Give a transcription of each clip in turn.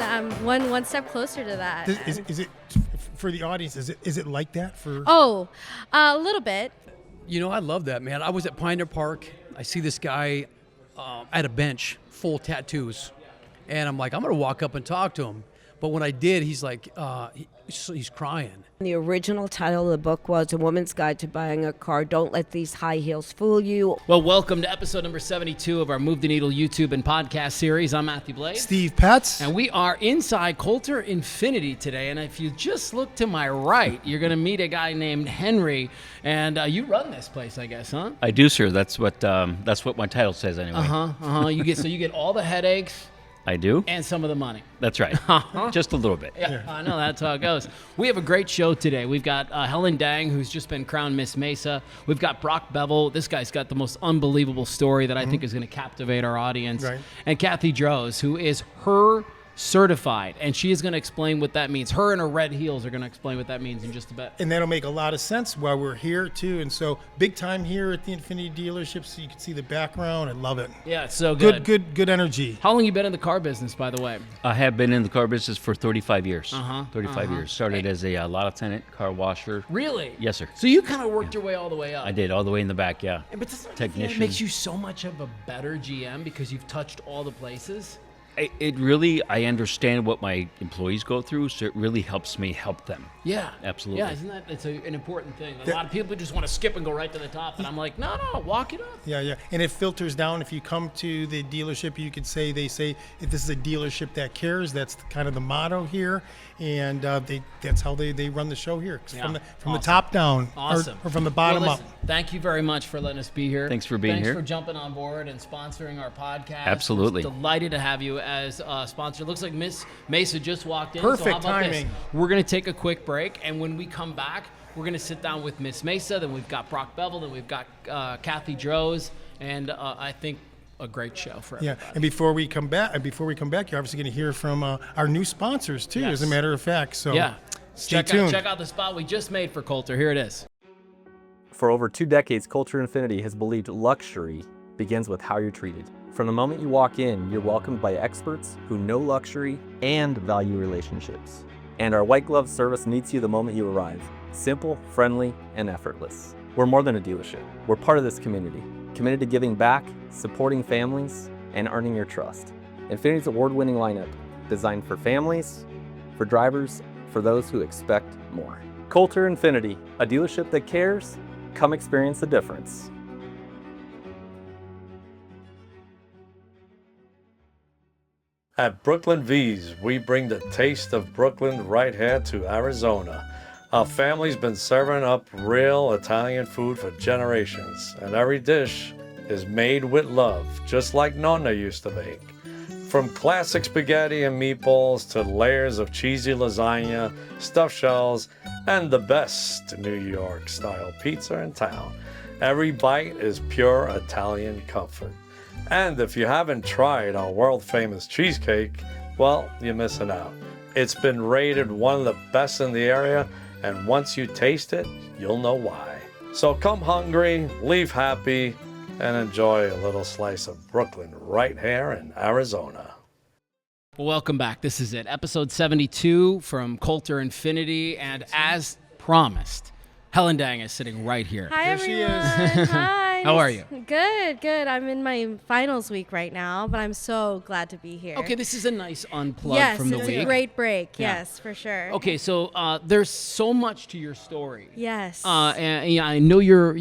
I'm one step closer to that. Is it for the audience? Is it like that for? Oh, a little bit. You know, I love that, man. I was at Pioneer Park. I see this guy at a bench, full tattoos, and I'm like, I'm gonna walk up and talk to him. But when I did, he's like, he's crying. The original title of the book was A Woman's Guide to Buying a Car. Don't Let These High Heels Fool You. Well, welcome to episode number 72 of our Move the Needle YouTube and podcast series. I'm Matthew Blake. Steve Petz. And we are inside Coulter Infiniti today. And if you just look to my right, you're going to meet a guy named Henry. And you run this place, I guess, huh? I do, sir. That's what my title says anyway. You get all the headaches. I do. And some of the money. That's right. Just a little bit. Yeah, I know that's how it goes. We have a great show today. We've got Helen Dang, who's just been crowned Miss Mesa. We've got Brock Bevell. This guy's got the most unbelievable story that I think is going to captivate our audience. Right. And Cathy Droz, who is her certified, and she is going to explain what that means. Her and her red heels are going to explain what that means in just a bit. And that'll make a lot of sense while we're here too. And so big time here at the Infiniti dealership, so you can see the background. I love it. Yeah, it's so good. Good energy. How long you been in the car business, by the way? I have been in the car business for 35 years. 35 years. Started as a lot lieutenant, car washer. Really? Yes, sir. So you kind of worked your way all the way up. I did, all the way in the back, yeah. But doesn't that Technician. makes you so much of a better GM because you've touched all the places? It really, I understand what my employees go through, so it really helps me help them. Yeah. Absolutely. Yeah, isn't that it's an important thing? A lot of people just want to skip and go right to the top, and I'm like, no, walk it up. Yeah. And it filters down. If you come to the dealership, you could say, they say, if this is a dealership that cares, that's kind of the motto here. And that's how they run the show here. Yeah. From the top down. Awesome. Or from the bottom listen, up. Thank you very much for letting us be here. Thanks for being here. Thanks for jumping on board and sponsoring our podcast. Absolutely. We're delighted to have you as a sponsor. Looks like Miss Mesa just walked in. Perfect so how about timing. This? We're going to take a quick break, and when we come back, we're going to sit down with Miss Mesa. Then we've got Brock Bevell. Then we've got Cathy Droz, and I think a great show for everybody. Yeah, and before we come back, you're obviously going to hear from our new sponsors too, Yes. as a matter of fact. So Yeah. stay tuned. Check out the spot we just made for Coulter. Here it is. For over 2 decades, Coulter Infiniti has believed luxury begins with how you're treated. From the moment you walk in, you're welcomed by experts who know luxury and value relationships. And our white glove service meets you the moment you arrive. Simple, friendly, and effortless. We're more than a dealership. We're part of this community, committed to giving back, supporting families, and earning your trust. Infiniti's award-winning lineup, designed for families, for drivers, for those who expect more. Coulter Infiniti, a dealership that cares. Come experience the difference. At Brooklyn V's, we bring the taste of Brooklyn right here to Arizona. Our family's been serving up real Italian food for generations, and every dish is made with love, just like Nonna used to make. From classic spaghetti and meatballs to layers of cheesy lasagna, stuffed shells, and the best New York-style pizza in town, every bite is pure Italian comfort. And if you haven't tried our world-famous cheesecake, well, you're missing out. It's been rated one of the best in the area, and once you taste it, you'll know why. So come hungry, leave happy, and enjoy a little slice of Brooklyn right here in Arizona. Well, welcome back. This is it, episode 72 from Coulter Infiniti, and as promised, Helen Dang is sitting right here. Hi, There she everyone. is. Hi. How are you? Good. I'm in my finals week right now, but I'm so glad to be here. Okay, this is a nice unplug yes, from the it's week. a great break. Yeah. Yes, for sure. Okay, so there's so much to your story. Yes. And yeah, I know you're,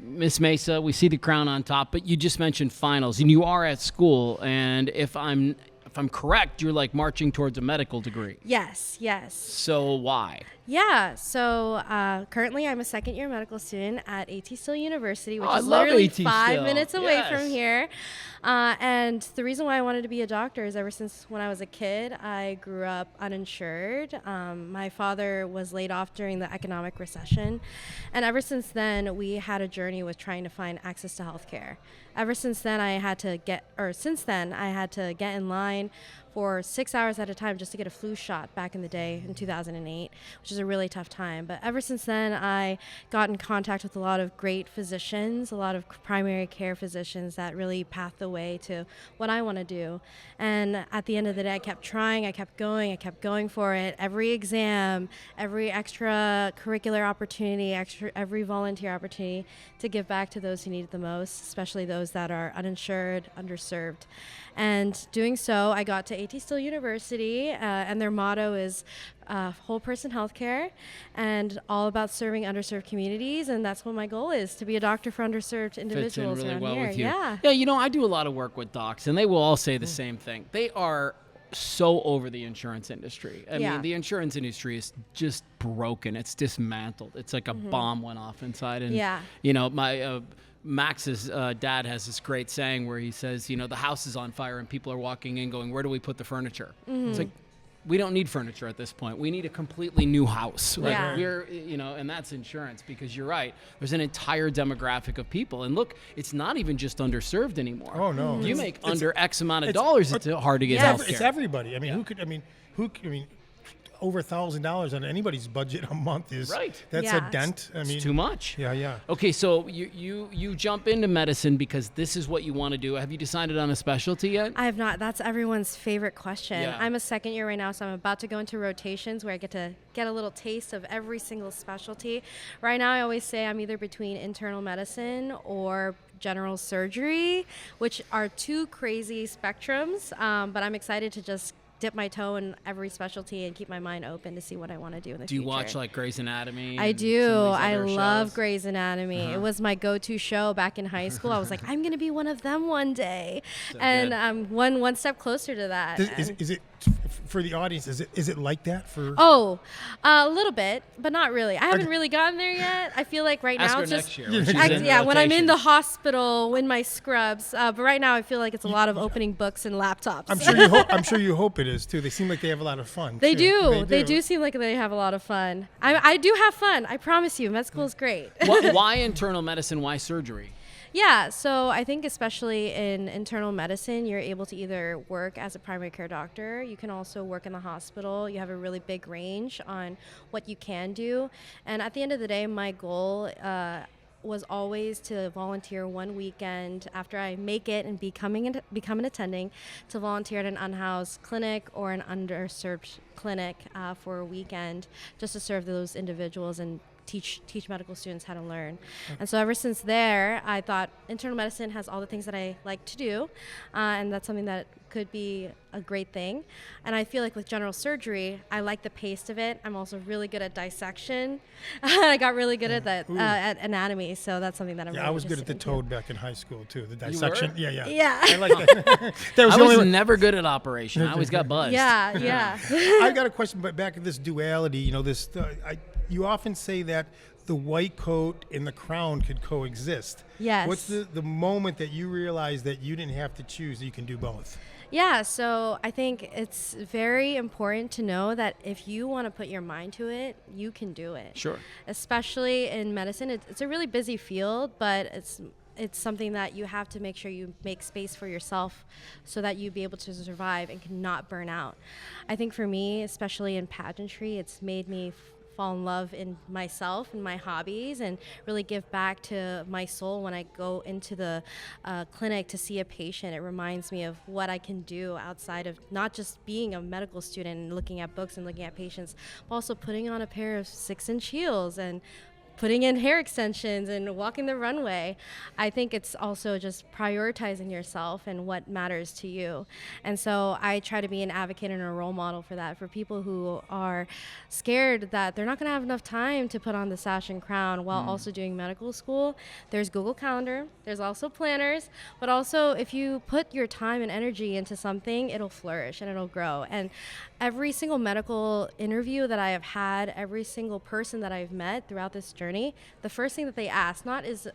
Miss Mesa. We see the crown on top, but you just mentioned finals, and you are at school. And if I'm correct, you're like marching towards a medical degree. Yes. So why? Yeah, so currently I'm a second-year medical student at AT Still University, which I is love literally AT 5 Still. minutes away Yes. from here. And the reason why I wanted to be a doctor is ever since when I was a kid, I grew up uninsured. My father was laid off during the economic recession. And ever since then, we had a journey with trying to find access to health care. Since then, I had to get in line, for 6 hours at a time just to get a flu shot back in the day in 2008, which is a really tough time. But ever since then, I got in contact with a lot of great physicians, a lot of primary care physicians that really paved the way to what I want to do. And at the end of the day, I kept trying, I kept going for it. Every exam, every extracurricular opportunity, every volunteer opportunity to give back to those who need it the most, especially those that are uninsured, underserved. And doing so, I got to A.T. Still University, and their motto is whole person healthcare, and all about serving underserved communities. And that's what my goal is, to be a doctor for underserved individuals Fits in really around well here. with you. Yeah. Yeah, you know, I do a lot of work with docs, and they will all say the same thing. They are so over the insurance industry. I mean, the insurance industry is just broken. It's dismantled. It's like a bomb went off inside. And, you know, my Max's dad has this great saying where he says, you know, the house is on fire and people are walking in going, where do we put the furniture? It's like, we don't need furniture at this point. We need a completely new house. Like we're, you know, and that's insurance, because you're right. There's an entire demographic of people. And look, it's not even just underserved anymore. Oh, no. You make under X amount of dollars, it's hard to get health care. It's everybody. I mean, over $1,000 on anybody's budget a month is that's a dent. I mean, it's too much. Yeah. Okay, so you jump into medicine because this is what you want to do. Have you decided on a specialty yet? I have not. That's everyone's favorite question. Yeah. I'm a second year right now, so I'm about to go into rotations where I get to get a little taste of every single specialty. Right now, I always say I'm either between internal medicine or general surgery, which are two crazy spectrums, but I'm excited to just dip my toe in every specialty and keep my mind open to see what I want to do in the future. Do you watch like Grey's Anatomy? I do. I love shows? Grey's Anatomy. It was my go-to show back in high school. I was like, I'm going to be one of them one day. So and I'm one step closer to that. Is it for the audience? Is it like that for? Oh, a little bit, but not really. I haven't really gotten there yet. I feel like right Ask now her it's next just year when she's in when I'm in rotation. the hospital in my scrubs. But right now I feel like it's a lot of opening books and laptops. I'm sure you hope it is too. They seem like they have a lot of fun. They too. do. They do seem like they have a lot of fun. I do have fun. I promise you. Med school is great. Why internal medicine? Why surgery? Yeah, so I think especially in internal medicine, you're able to either work as a primary care doctor. You can also work in the hospital. You have a really big range on what you can do. And at the end of the day, my goal was always to volunteer one weekend after I make it and become an attending, to volunteer at an unhoused clinic or an underserved clinic for a weekend, just to serve those individuals and teach medical students how to learn. And so ever since there, I thought internal medicine has all the things that I like to do, and that's something that could be a great thing. And I feel like with general surgery, I like the pace of it. I'm also really good at dissection. I got really good at that at anatomy, so that's something that I'm really I was good at interested the into. toad back in high school too. The dissection. Yeah. I like that. That was I the only was one. never good at operation. I always got buzzed. Yeah. I got a question, but back at this duality, you know, you often say that the white coat and the crown could coexist. Yes. What's the moment that you realized that you didn't have to choose, that you can do both? Yeah, so I think it's very important to know that if you want to put your mind to it, you can do it. Sure. Especially in medicine, it's a really busy field, but it's something that you have to make sure you make space for yourself so that you be able to survive and cannot burn out. I think for me, especially in pageantry, it's made me fall in love in myself and my hobbies and really give back to my soul when I go into the clinic to see a patient. It reminds me of what I can do outside of not just being a medical student and looking at books and looking at patients, but also putting on a pair of 6-inch heels and putting in hair extensions and walking the runway. I think it's also just prioritizing yourself and what matters to you. And so I try to be an advocate and a role model for that, for people who are scared that they're not going to have enough time to put on the sash and crown while also doing medical school. There's Google Calendar, there's also planners, but also if you put your time and energy into something, it'll flourish and it'll grow. And every single medical interview that I have had, every single person that I've met throughout this journey, the first thing that they ask not is,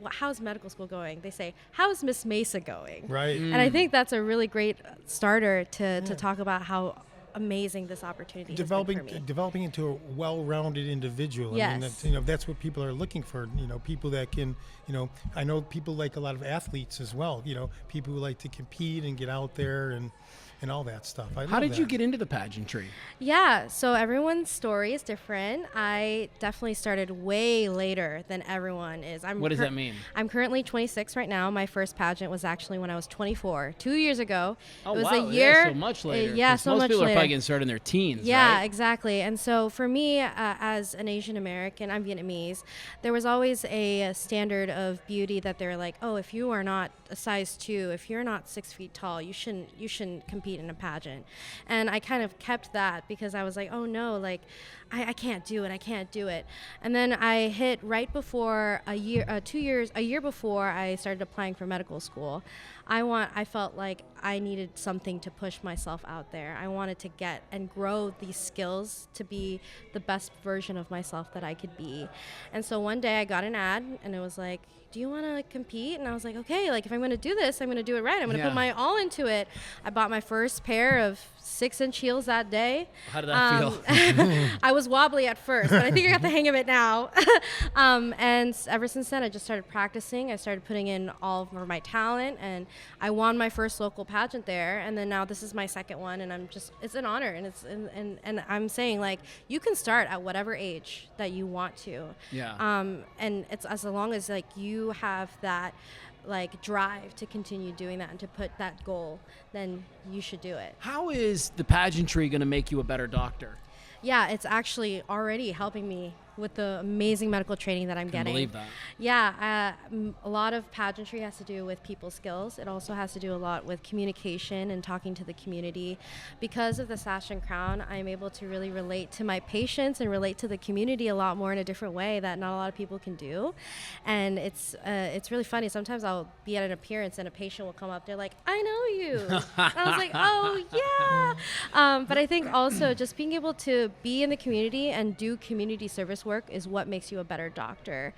how's medical school going? They say, how's Miss Mesa going? Right. And I think that's a really great starter to talk about how amazing this opportunity has been for me. Developing into a well-rounded individual. Yes. I mean, that's what people are looking for. People that can, I know people like a lot of athletes as well. People who like to compete and get out there and and all that stuff. I How love did you that. get into the pageantry? Yeah, so everyone's story is different. I definitely started way later than everyone is. What does that mean? I'm currently 26 right now. My first pageant was actually when I was 24, 2 years ago. Oh, it was wow. a year. Yeah, so much later. Yeah, 'Cause so most much people later. are probably getting started in their teens, Yeah, right? exactly. And so for me, as an Asian American, I'm Vietnamese, there was always a standard of beauty that they're like, oh, if you are not a size 2, if you're not 6 feet tall, you shouldn't compete in a pageant. And I kind of kept that because I was like, oh no, like I can't do it. And then I hit right before a year before I started applying for medical school. I felt like I needed something to push myself out there. I wanted to get and grow these skills to be the best version of myself that I could be. And so one day I got an ad and it was like, do you want to compete? And I was like, okay, like if I'm going to do this, I'm going to do it right. I'm going to put my all into it. I bought my first pair of 6-inch heels that day. How did that feel? I was wobbly at first, but I think I got the hang of it now. And ever since then, I just started practicing. I started putting in all of my talent, and I won my first local pageant there. And then now this is my second one, and it's an honor. And I'm saying, like, you can start at whatever age that you want to. Yeah. And it's as long as, like, you have that like drive to continue doing that and to put that goal, then you should do it. How is the pageantry going to make you a better doctor? Yeah, it's actually already helping me with the amazing medical training that I'm getting. Believe that. Yeah, a lot of pageantry has to do with people skills. It also has to do a lot with communication and talking to the community. Because of the sash and crown, I'm able to really relate to my patients and relate to the community a lot more in a different way that not a lot of people can do. And it's really funny. Sometimes I'll be at an appearance and a patient will come up. They're like, I know you. And I was like, oh, yeah. But I think also just being able to be in the community and do community service work is what makes you a better doctor.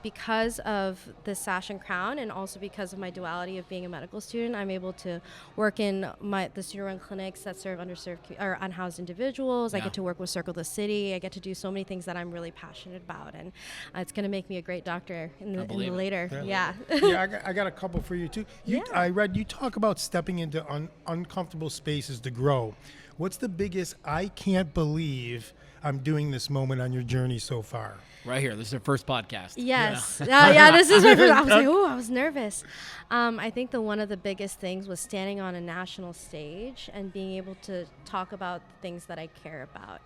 Because of the sash and crown, and also because of my duality of being a medical student, I'm able to work in the student-run clinics that serve underserved or unhoused individuals. I get to work with Circle the City. I get to do so many things that I'm really passionate about, and it's going to make me a great doctor in the later. Yeah. Yeah, I got a couple for you too. I read you talk about stepping into uncomfortable spaces to grow. What's the biggest I can't believe I'm doing this moment on your journey so far? Right here. This is our first podcast. Yes. Yeah, this is my first. I was like, oh, I was nervous. I think one of the biggest things was standing on a national stage and being able to talk about the things that I care about.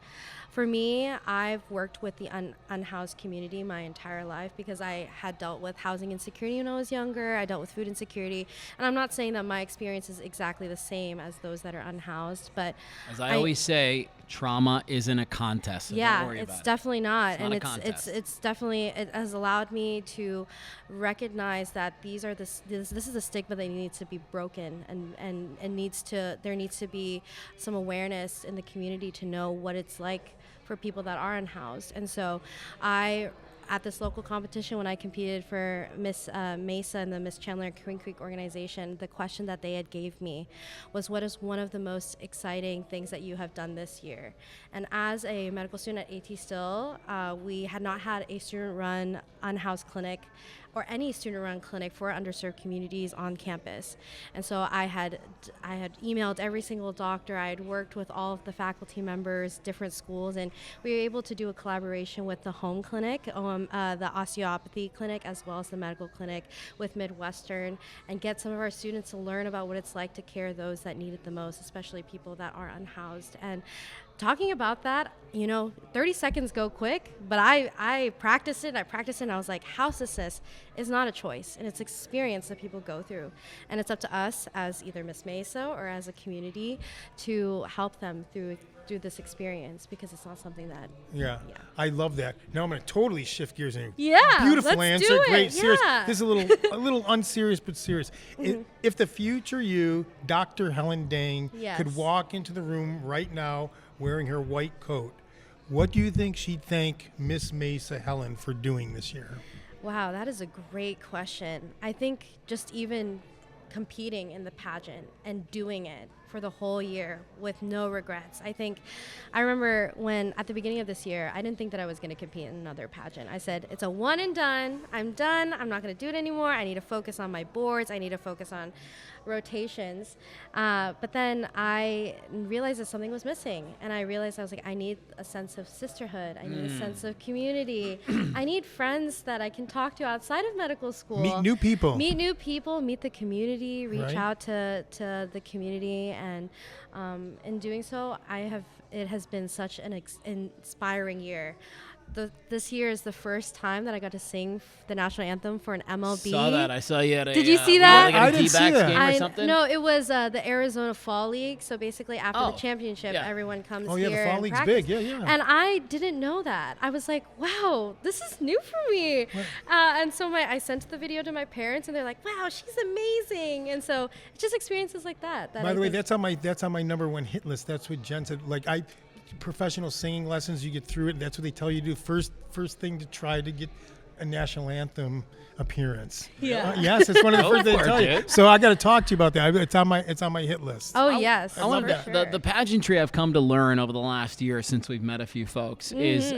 For me, I've worked with the unhoused community my entire life because I had dealt with housing insecurity when I was younger. I dealt with food insecurity. And I'm not saying that my experience is exactly the same as those that are unhoused, but as I always say, trauma isn't a contest. So don't worry it's about definitely not. It's not a contest. It's definitely, it has allowed me to recognize that this is a stigma that needs to be broken, and there needs to be some awareness in the community to know what it's like for people that are unhoused. And so at this local competition, when I competed for Miss Mesa and the Miss Chandler Queen Creek organization, the question that they had gave me was, what is one of the most exciting things that you have done this year? And as a medical student at AT Still, we had not had a student-run unhoused clinic or any student-run clinic for underserved communities on campus. And so I had emailed every single doctor. I had worked with all of the faculty members, different schools, and we were able to do a collaboration with the home clinic, the osteopathy clinic, as well as the medical clinic with Midwestern, and get some of our students to learn about what it's like to care those that need it the most, especially people that are unhoused. And talking about that, 30 seconds go quick, but I practiced it, and I was like, house assist is not a choice, and it's experience that people go through. And it's up to us as either Miss Mesa or as a community to help them through this experience, because it's not something that... Yeah. I love that. Now I'm going to totally shift gears. Yeah, beautiful let's answer. do it. Great, serious. Yeah. This is a little unserious, but serious. If the future you, Dr. Helen Dang, could walk into the room right now wearing her white coat, what do you think she'd thank Miss Mesa Helen for doing this year? Wow, that is a great question. I think just even competing in the pageant and doing it for the whole year with no regrets. I remember when at the beginning of this year, I didn't think that I was going to compete in another pageant. I said, it's a one and done. I'm done. I'm not going to do it anymore. I need to focus on my boards. I need to focus on rotations. But then I realized that something was missing. And I realized I was like, I need a sense of sisterhood. I need a sense of community. I need friends that I can talk to outside of medical school. Meet new people. Meet the community, reach out to the community. And in doing so, it has been such an inspiring year. This year is the first time that I got to sing the national anthem for an MLB. Saw that. I saw you at a. Did you see that? Like I a didn't see D-backs that. game or something? No, it was the Arizona Fall League. So basically, after the championship, everyone comes here. Oh yeah, the Fall and League's practice. big. Yeah. And I didn't know that. I was like, wow, this is new for me. And so I sent the video to my parents, and they're like, wow, she's amazing. And so it's just experiences like that. By the way, that's on my number one hit list. That's what Jen said. Like professional singing lessons, you get through it. That's what they tell you to do. First thing to try to get a national anthem appearance. Yeah. Yes, it's one of the first things they tell you. Dude. So I got to talk to you about that. It's on my hit list. Oh, yes. I wanted the pageantry I've come to learn over the last year since we've met a few folks is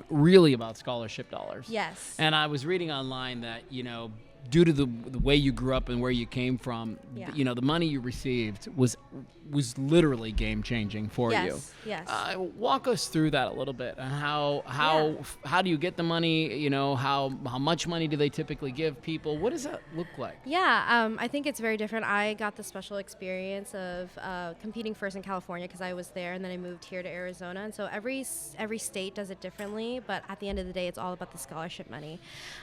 really about scholarship dollars. Yes. And I was reading online that, due to the way you grew up and where you came from, the money you received was literally game changing for you. Yes. Walk us through that a little bit. And how do you get the money? How much money do they typically give people? What does that look like? Yeah, I think it's very different. I got the special experience of competing first in California because I was there, and then I moved here to Arizona. And so every state does it differently, but at the end of the day, it's all about the scholarship money.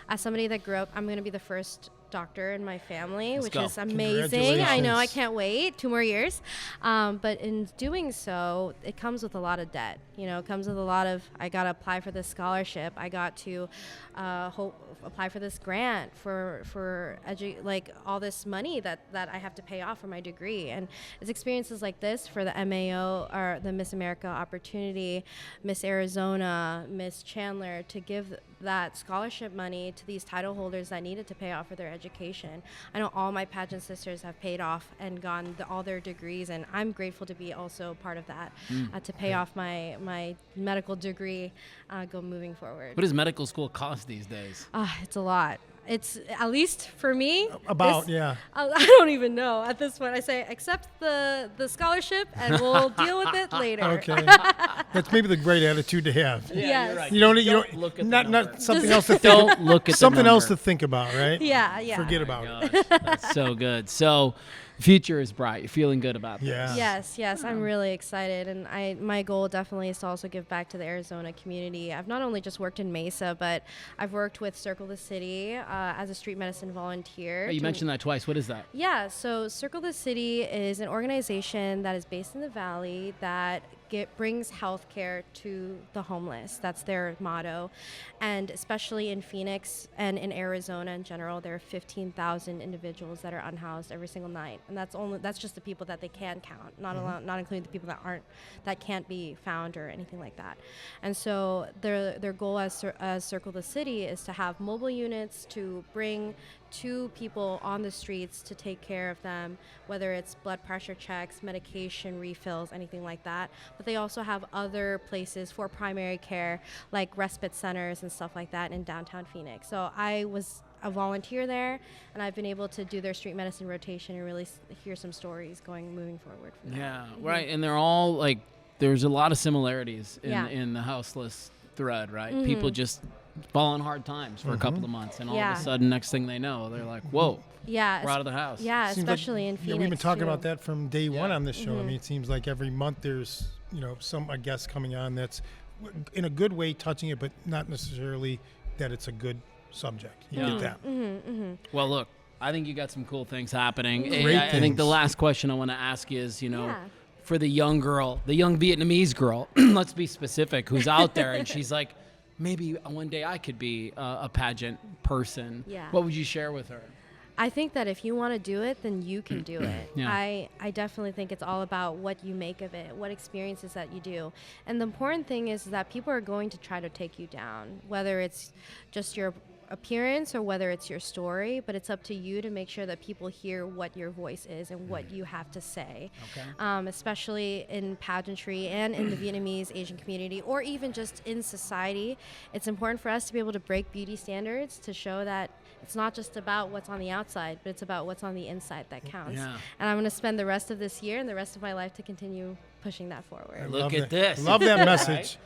As somebody that grew up, I'm going to be the first doctor in my family, which is amazing. I know, I can't wait. 2 more years. But in doing so, it comes with a lot of debt. It comes with a lot of, I got to apply for this scholarship. I got to apply for this grant for all this money that I have to pay off for my degree. And it's experiences like this for the MAO or the Miss America opportunity, Miss Arizona, Miss Chandler, to give that scholarship money to these title holders that needed to pay off for their education. I know all my pageant sisters have paid off and gotten all their degrees, and I'm grateful to be also part of that, to pay off my medical degree, moving forward. What does medical school cost these days? It's a lot. It's, at least for me, yeah. I don't even know at this point. I say accept the scholarship and we'll deal with it later. Okay, that's maybe the great attitude to have. Yes. You're right. You don't look at not something else to think. Don't look at something the else number. to think about, right? Yeah. Forget about it. That's so good. So, future is bright. You're feeling good about this. Yeah. Yes. I'm really excited, and my goal definitely is to also give back to the Arizona community. I've not only just worked in Mesa, but I've worked with Circle the City as a street medicine volunteer. Oh, you mentioned that twice. What is that? Yeah, so Circle the City is an organization that is based in the Valley that brings health care to the homeless. That's their motto. And especially in Phoenix and in Arizona in general, there are 15,000 individuals that are unhoused every single night. And that's just the people that they can count, not including the people that can't be found or anything like that. And so their goal as Circle the City is to have mobile units to bring to people on the streets to take care of them, whether it's blood pressure checks, medication refills, anything like that. But they also have other places for primary care, like respite centers and stuff like that in downtown Phoenix. So I was a volunteer there, and I've been able to do their street medicine rotation and really hear some stories moving forward from that. Yeah, right. And they're all there's a lot of similarities in the houseless thread, right? People just fall on hard times for a couple of months, and all of a sudden, next thing they know, they're like, whoa, we're out of the house. Yeah, Seems especially in Phoenix. We've been talking too. about that from day one on this show. I mean, it seems like every month there's a guest coming on that's in a good way touching it, but not necessarily that it's a good subject. You get that. Well, look, I think you got some cool things happening. Great I think the things. last question I want to ask you is, for the young girl, the young Vietnamese girl, let's be specific, who's out there and she's like, maybe one day I could be a pageant person. Yeah. What would you share with her? I think that if you want to do it, then you can do it. Yeah. I definitely think it's all about what you make of it, what experiences that you do. And the important thing is that people are going to try to take you down, whether it's just your appearance or whether it's your story, but it's up to you to make sure that people hear what your voice is and what you have to say. Okay. Especially in pageantry and in the Vietnamese Asian community, or even just in society. It's important for us to be able to break beauty standards to show that it's not just about what's on the outside, but it's about what's on the inside that counts. Yeah. And I'm going to spend the rest of this year and the rest of my life to continue pushing that forward. Look at this. Love that message.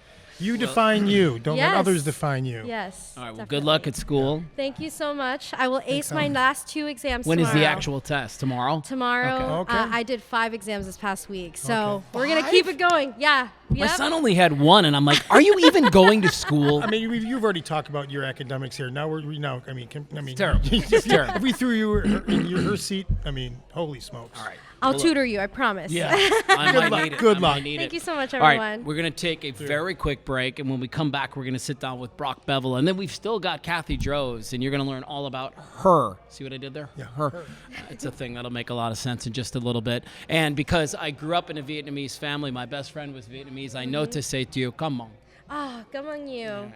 You define you. Don't let others define you. Yes. All right. Well, good luck at school. Thank you so much. I will ace my last 2 exams When tomorrow. is the actual test? Tomorrow? Tomorrow. Okay. I did 5 exams this past week, so we're going to keep it going. Yeah. My son only had 1, and I'm like, are you even going to school? I mean, you've already talked about your academics here. Now I mean, it's terrible. It's terrible. If we threw you in her seat, I mean, holy smokes. All right. I'll tutor you, I promise. Yeah. I might need it. Good luck. Thank you so much, All everyone. right, we're going to take a very quick break, and when we come back, we're going to sit down with Brock Bevell, and then we've still got Cathy Droz, and you're going to learn all about her. See what I did there? Yeah. Her. It's a thing that'll make a lot of sense in just a little bit. And because I grew up in a Vietnamese family, my best friend was Vietnamese, I know to say to you, come on. Oh, come on you. Yeah.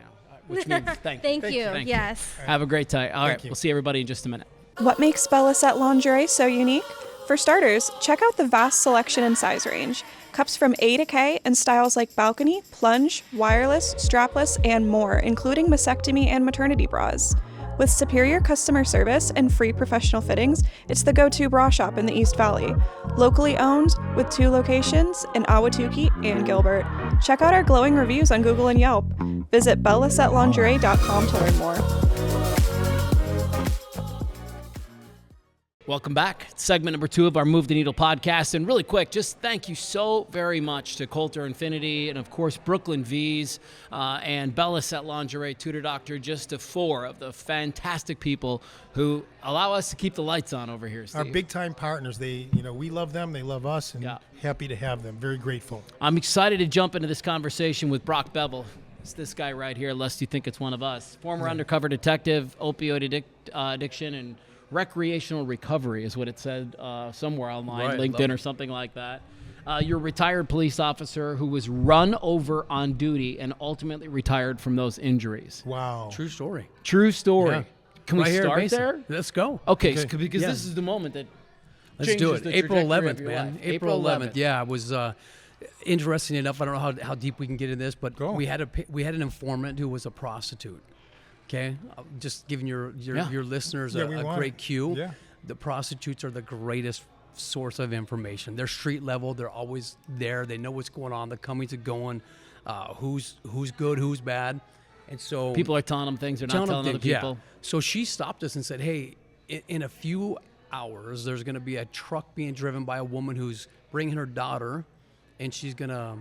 Which means thank you. Thank you. Yes. Have a great time. All right, we'll see everybody in just a minute. What makes Bella Set lingerie so unique? For starters, check out the vast selection and size range. Cups from A to K in styles like balcony, plunge, wireless, strapless, and more, including mastectomy and maternity bras. With superior customer service and free professional fittings, it's the go-to bra shop in the East Valley. Locally owned, with 2 locations in Ahwatukee and Gilbert. Check out our glowing reviews on Google and Yelp. Visit bellasetlingerie.com to learn more. Welcome back. Segment number 2 of our Move the Needle podcast. And really quick, just thank you so very much to Coulter Infiniti and, of course, Brooklyn V's and Bella Set Lingerie Tutor Doctor, just to 4 of the fantastic people who allow us to keep the lights on over here, Steve. Our big-time partners. We love them. They love us, and happy to have them. Very grateful. I'm excited to jump into this conversation with Brock Bevell. It's this guy right here, lest you think it's one of us. Former undercover detective, opioid addiction, and recreational recovery is what it said somewhere online, LinkedIn or something like that. You're a retired police officer who was run over on duty and ultimately retired from those injuries. Wow. True story. True story. Yeah. Can we start there? Let's go. Okay. Because this is the moment that Let's do changes it. the April trajectory 11th, of your man. life. April 11th. Yeah, it was interesting enough. I don't know how deep we can get in this, but we had an informant who was a prostitute. Okay, just giving your listeners a great cue. Yeah. The prostitutes are the greatest source of information. They're street level. They're always there. They know what's going on. The comings and going, who's good, who's bad, and so people are telling them things they're not telling other people. Yeah. So she stopped us and said, "Hey, in a few hours, there's going to be a truck being driven by a woman who's bringing her daughter, and she's gonna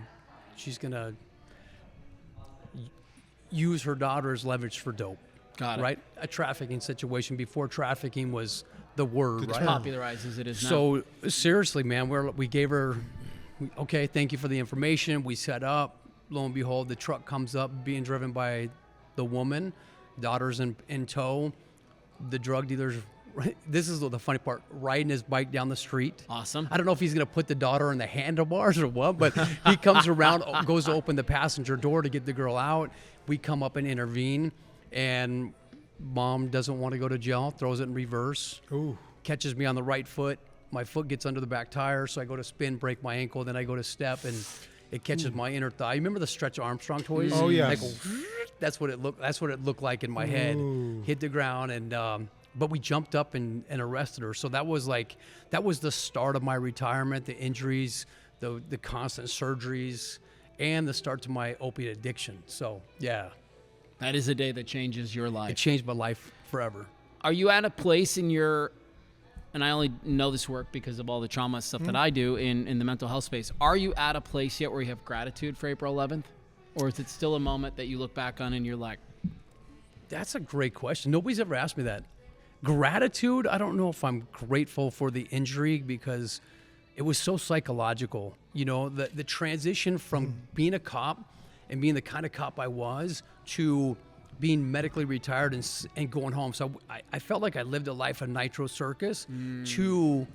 use her daughter as leverage for dope." Got it. Right? A trafficking situation before trafficking was the word, right? Popularized as it is now. So seriously, man, we gave her, okay, thank you for the information. We set up. Lo and behold, the truck comes up being driven by the woman, daughter's in tow. The drug dealer's, this is the funny part, riding his bike down the street. Awesome. I don't know if he's going to put the daughter in the handlebars or what, but he comes around, goes to open the passenger door to get the girl out. We come up and intervene, and mom doesn't want to go to jail, throws it in reverse. Ooh. Catches me on the right foot. My foot gets under the back tire, so I go to spin, break my ankle, then I go to step, and it catches my inner thigh. You remember the Stretch Armstrong toys? Oh, yeah. That's what it looked like in my head. Hit the ground, and but we jumped up and arrested her. So that was the start of my retirement, the injuries, the constant surgeries, and the start to my opiate addiction. So, yeah. That is a day that changes your life. It changed my life forever. Are you at a place in your, and I only know this work because of all the trauma stuff that I do in the mental health space, are you at a place yet where you have gratitude for April 11th? Or is it still a moment that you look back on and you're like? That's a great question. Nobody's ever asked me that. Gratitude, I don't know if I'm grateful for the injury because it was so psychological. You know, the transition from being a cop and being the kind of cop I was to being medically retired and going home. So I felt like I lived a life of nitro circus to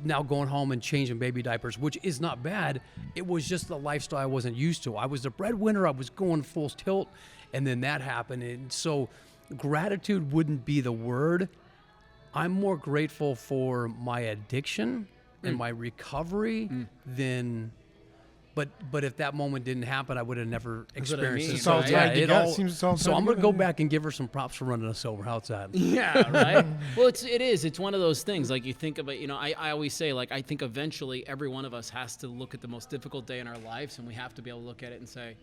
now going home and changing baby diapers, which is not bad. It was just the lifestyle I wasn't used to. I was the breadwinner. I was going full tilt, and then that happened. And so gratitude wouldn't be the word. I'm more grateful for my addiction and my recovery than. But if that moment didn't happen, I would have never experienced it. It's all tied together. So I'm going to go back and give her some props for running us sober. How's that? Yeah, right. Well, it is. It's one of those things. Like you think about, I always say, like, I think eventually every one of us has to look at the most difficult day in our lives, and we have to be able to look at it and say,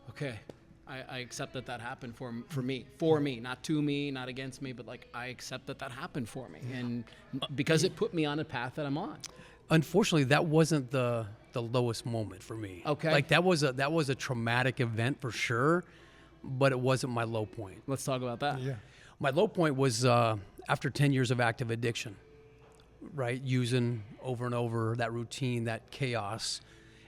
okay, I accept that happened for me, not to me, not against me, but like I accept that happened for me, and because it put me on a path that I'm on. Unfortunately, that wasn't the lowest moment for me. Okay. Like that was a traumatic event for sure, but it wasn't my low point. Let's talk about that. Yeah. My low point was after 10 years of active addiction, right? Using over and over that routine, that chaos.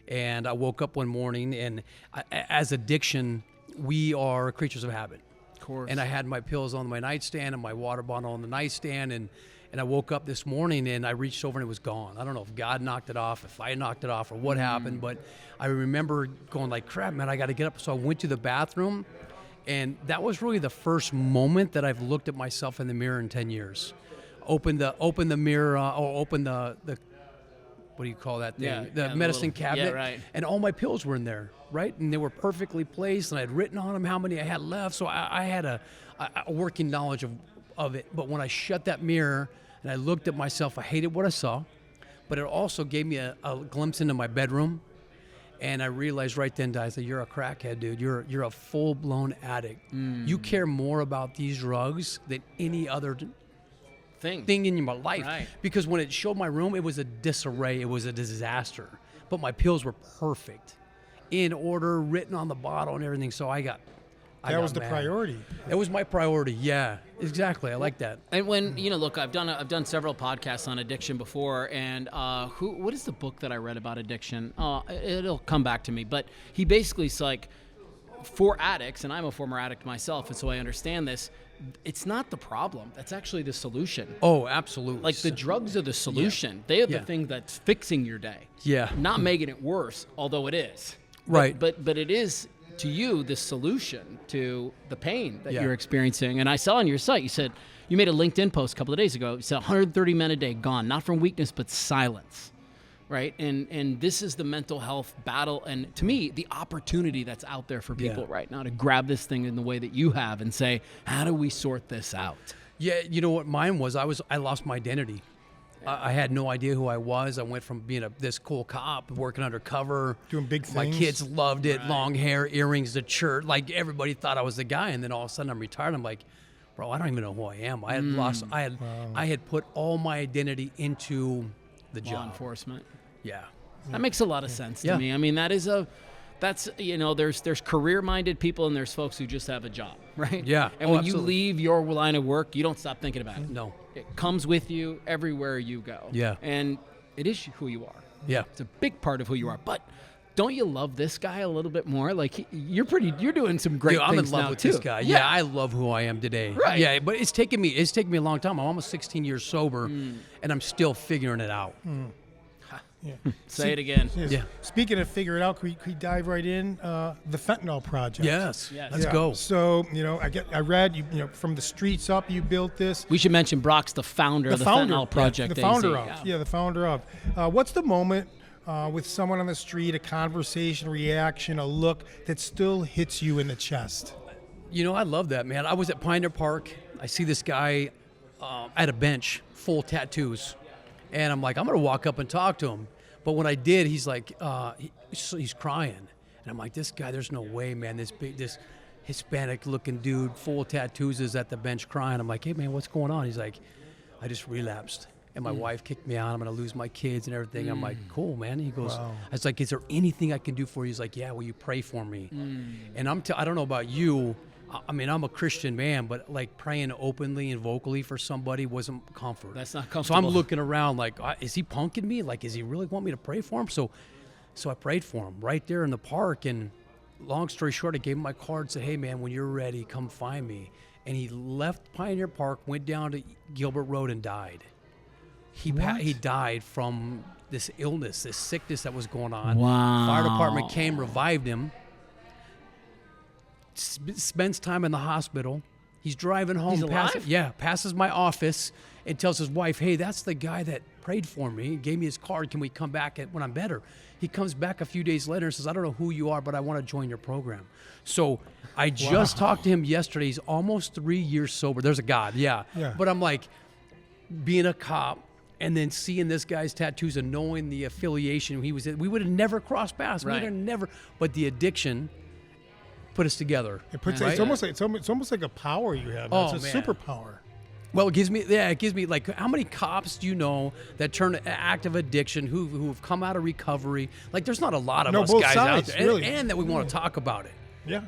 And I woke up one morning, and as addiction, we are creatures of habit. Of course. And I had my pills on my nightstand and my water bottle on the nightstand, and I woke up this morning and I reached over and it was gone. I don't know if God knocked it off, if I knocked it off, or what happened, but I remember going like, crap, man, I got to get up. So I went to the bathroom, and that was really the first moment that I've looked at myself in the mirror in 10 years. Opened the mirror, or opened the what do you call that thing? The medicine cabinet. Yeah, right. And all my pills were in there, right? And they were perfectly placed, and I had written on them how many I had left. So I had a working knowledge of it. But when I shut that mirror and I looked at myself, I hated what I saw, but it also gave me a glimpse into my bedroom. And I realized right then, I said, you're a crackhead, dude. You're a full-blown addict. You care more about these drugs than any other thing in your life. Right. Because when it showed my room, it was a disarray. It was a disaster. But my pills were perfect, in order, written on the bottle and everything. So that was the priority. It was my priority. Yeah, exactly. I like that. And when look, I've done several podcasts on addiction before, and what is the book that I read about addiction? It'll come back to me. But he basically is like, for addicts, and I'm a former addict myself, and so I understand this. It's not the problem. That's actually the solution. Oh, absolutely. Like the drugs are the solution. They are the thing that's fixing your day. Yeah. Not making it worse, although it is. Right. But it is, to you, the solution to the pain that you're experiencing. And I saw on your site, you said, you made a LinkedIn post a couple of days ago. You said 130 men a day gone, not from weakness, but silence. Right? And this is the mental health battle. And to me, the opportunity that's out there for people right now to grab this thing in the way that you have and say, how do we sort this out? Yeah, you know what mine was? I lost my identity. I had no idea who I was. I went from being this cool cop, working undercover. Doing big things. My kids loved it. Right. Long hair, earrings, the church. Like, everybody thought I was the guy. And then all of a sudden I'm retired. I'm like, bro, I don't even know who I am. I had I had put all my identity into the job. Law enforcement. Yeah. That makes a lot of sense to me. I mean, that's there's career-minded people and there's folks who just have a job, right? Yeah. And when you leave your line of work, you don't stop thinking about it. No. It comes with you everywhere you go. Yeah. And it is who you are. Yeah. It's a big part of who you are. But don't you love this guy a little bit more? Like, you're doing some great things now, I'm in love with too. this guy. Yeah, I love who I am today. Right. Yeah, but it's taken me a long time. I'm almost 16 years sober, and I'm still figuring it out. Yeah. Say it again. Yeah. Speaking of figure it out, can we dive right in? The Fentanyl Project. Yes. Let's go. So, I read, from the streets up, you built this. We should mention Brock's the founder of the Fentanyl Project AZ. The founder of. What's the moment with someone on the street, a conversation, reaction, a look that still hits you in the chest? I love that, man. I was at Pioneer Park. I see this guy at a bench, full tattoos. And I'm like, I'm going to walk up and talk to him. But when I did, he's like, he's crying. And I'm like, this guy, there's no way, man. This Hispanic-looking dude, full of tattoos, is at the bench crying. I'm like, hey, man, what's going on? He's like, I just relapsed. And my wife kicked me out. I'm going to lose my kids and everything. I'm like, cool, man. He goes, I was like, is there anything I can do for you? He's like, yeah, will you pray for me? And I don't know about you. I mean, I'm a Christian man, but like praying openly and vocally for somebody wasn't comfort. That's not comfortable. So I'm looking around like, is he punking me? Like, does he really want me to pray for him? So I prayed for him right there in the park. And long story short, I gave him my card, said, hey, man, when you're ready, come find me. And he left Pioneer Park, went down to Gilbert Road and died. He died from this illness, this sickness that was going on. Wow. Fire department came, revived him. Spends time in the hospital. He's driving home. He's alive? Passes my office and tells his wife, hey, that's the guy that prayed for me. He gave me his card. Can we come back when I'm better? He comes back a few days later and says, I don't know who you are, but I want to join your program. So I just talked to him yesterday. He's almost 3 years sober. There's a God, yeah. But I'm like, being a cop and then seeing this guy's tattoos and knowing the affiliation he was in, we would have never crossed paths. We would have never. But the addiction put us together. It's almost like a power you have. It's a superpower. Well, it gives me like, how many cops do you know that turn to active addiction who have come out of recovery? Like, there's not a lot of us both guys sides, out there, really. and that we want to talk about it.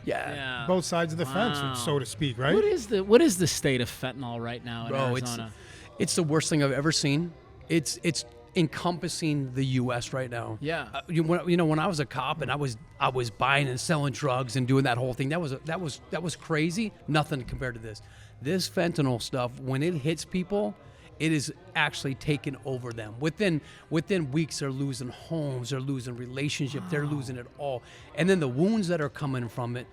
Yeah. Both sides of the fence, so to speak, right? What is the state of fentanyl right now in Arizona? It's the worst thing I've ever seen. It's encompassing the U.S. right now. Yeah. When I was a cop and I was buying and selling drugs and doing that whole thing, that was crazy. Nothing compared to this. This fentanyl stuff, when it hits people, it is actually taking over them. Within weeks, they're losing homes, they're losing relationships, they're losing it all. And then the wounds that are coming from it,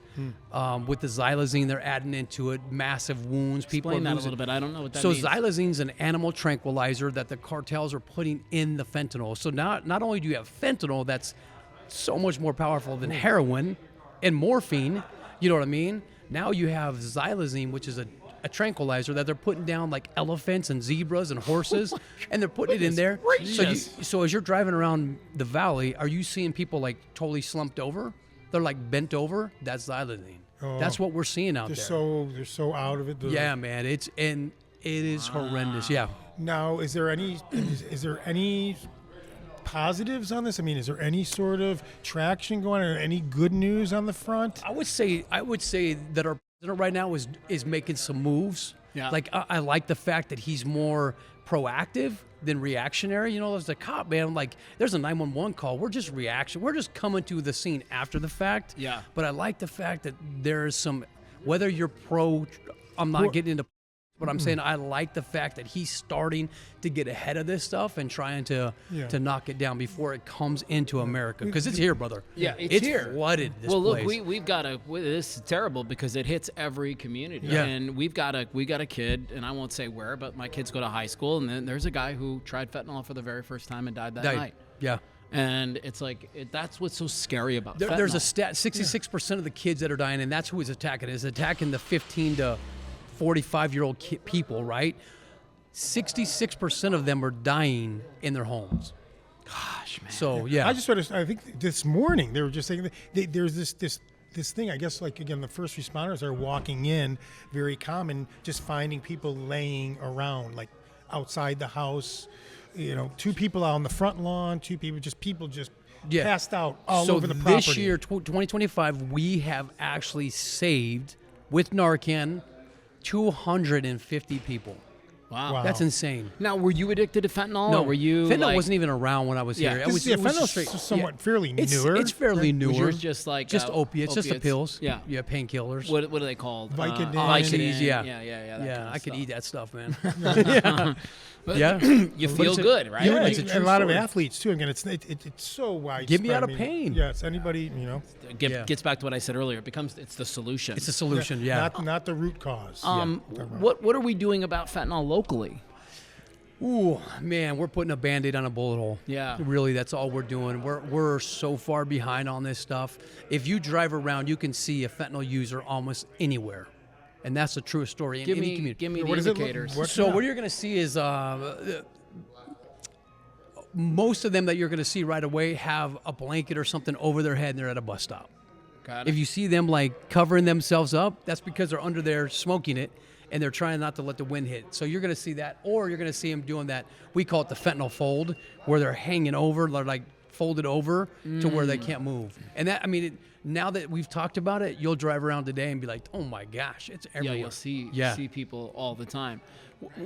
with the xylazine they're adding into it, massive wounds. People Explain are that losing. a little bit. I don't know what that means. So xylazine's an animal tranquilizer that the cartels are putting in the fentanyl. So not only do you have fentanyl that's so much more powerful than heroin and morphine, you know what I mean? Now you have xylazine, which is a tranquilizer that they're putting down like elephants and zebras and horses, and they're putting it in there. So as you're driving around the valley, are you seeing people like totally slumped over? They're like bent over. That's xylazine. That's what we're seeing out there. They're so out of it. Yeah, man. It is horrendous. Yeah. Now, is there any positives on this? I mean, is there any sort of traction going on, or any good news on the front? I would say that our president right now is making some moves. Yeah. Like I like the fact that he's more proactive than reactionary. You know, as a cop, man, like there's a 911 call. We're just reaction. We're just coming to the scene after the fact. Yeah. But I like the fact that there is some, whether you're pro, I'm not getting into, but I'm saying I like the fact that he's starting to get ahead of this stuff and trying to knock it down before it comes into America, because it's here, brother. Yeah, it's here. Flooded. This well, look, place. we've got this is terrible because it hits every community. Yeah. And we got a kid, and I won't say where, but my kids go to high school, and then there's a guy who tried fentanyl for the very first time and died that night. Yeah. And it's like that's what's so scary about fentanyl. There's a stat: 66% of the kids that are dying, and that's who is attacking. Is attacking the 15 to 45-year-old people, right? 66% of them are dying in their homes. Gosh, man. So yeah, I think this morning they were just saying that there's this thing. I guess, like, again, the first responders are walking in, very common, just finding people laying around, like outside the house. You know, 2 people out on the front lawn, 2 people just passed out all over the property. So this year, 2025, we have actually saved with Narcan 250 people. Wow. That's insane. Now, were you addicted to fentanyl? No, or were you fentanyl wasn't even around when I was here. Fentanyl's somewhat fairly newer. It's fairly newer. Was yours just like opiates, just the pills. Yeah, painkillers. What are they called? Vicodin. Vicodin. Yeah. Yeah, I could eat that stuff, man. But yeah, you feel good, right? Yeah, a lot of athletes too. Again, it's so widespread. Get me out of pain. Yeah, it's anybody, you know. Gets back to what I said earlier. It's the solution. It's a solution. Yeah. Not the root cause. What are we doing about fentanyl locally? Ooh, man, we're putting a Band-Aid on a bullet hole. Yeah. Really, that's all we're doing. We're so far behind on this stuff. If you drive around, you can see a fentanyl user almost anywhere. And that's a true story in any community. Give me the indicators. What you're going to see is most of them that you're going to see right away have a blanket or something over their head and they're at a bus stop. Got it. If you see them like covering themselves up, that's because they're under there smoking it and they're trying not to let the wind hit. So you're going to see that, or you're going to see them doing that. We call it the fentanyl fold, where they're hanging over, they're like folded over to where they can't move. And that, I mean, now that we've talked about it, you'll drive around today and be like, oh my gosh, it's everywhere. Yeah, you'll see people all the time.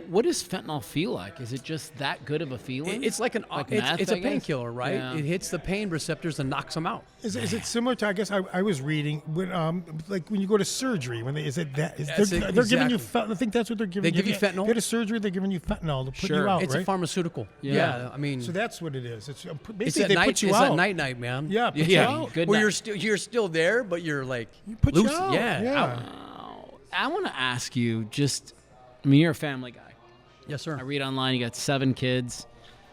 What does fentanyl feel like? Is it just that good of a feeling? It's like it's a painkiller, right? Yeah. It hits the pain receptors and knocks them out. Is it similar to? I guess I was reading when like when you go to surgery, when they're giving you. I think that's what they're giving. They give you fentanyl. You go to surgery, they're giving you fentanyl to put you out. It's right? a pharmaceutical. Yeah, I mean. So that's what it is. It's basically it's they put you it's out. It's night, man. Yeah, put you out. Good Where night. you're still there, but you're like put loose. You out. Yeah. Yeah. I want to ask you you're a family guy. Yes, sir. I read online you got 7 kids,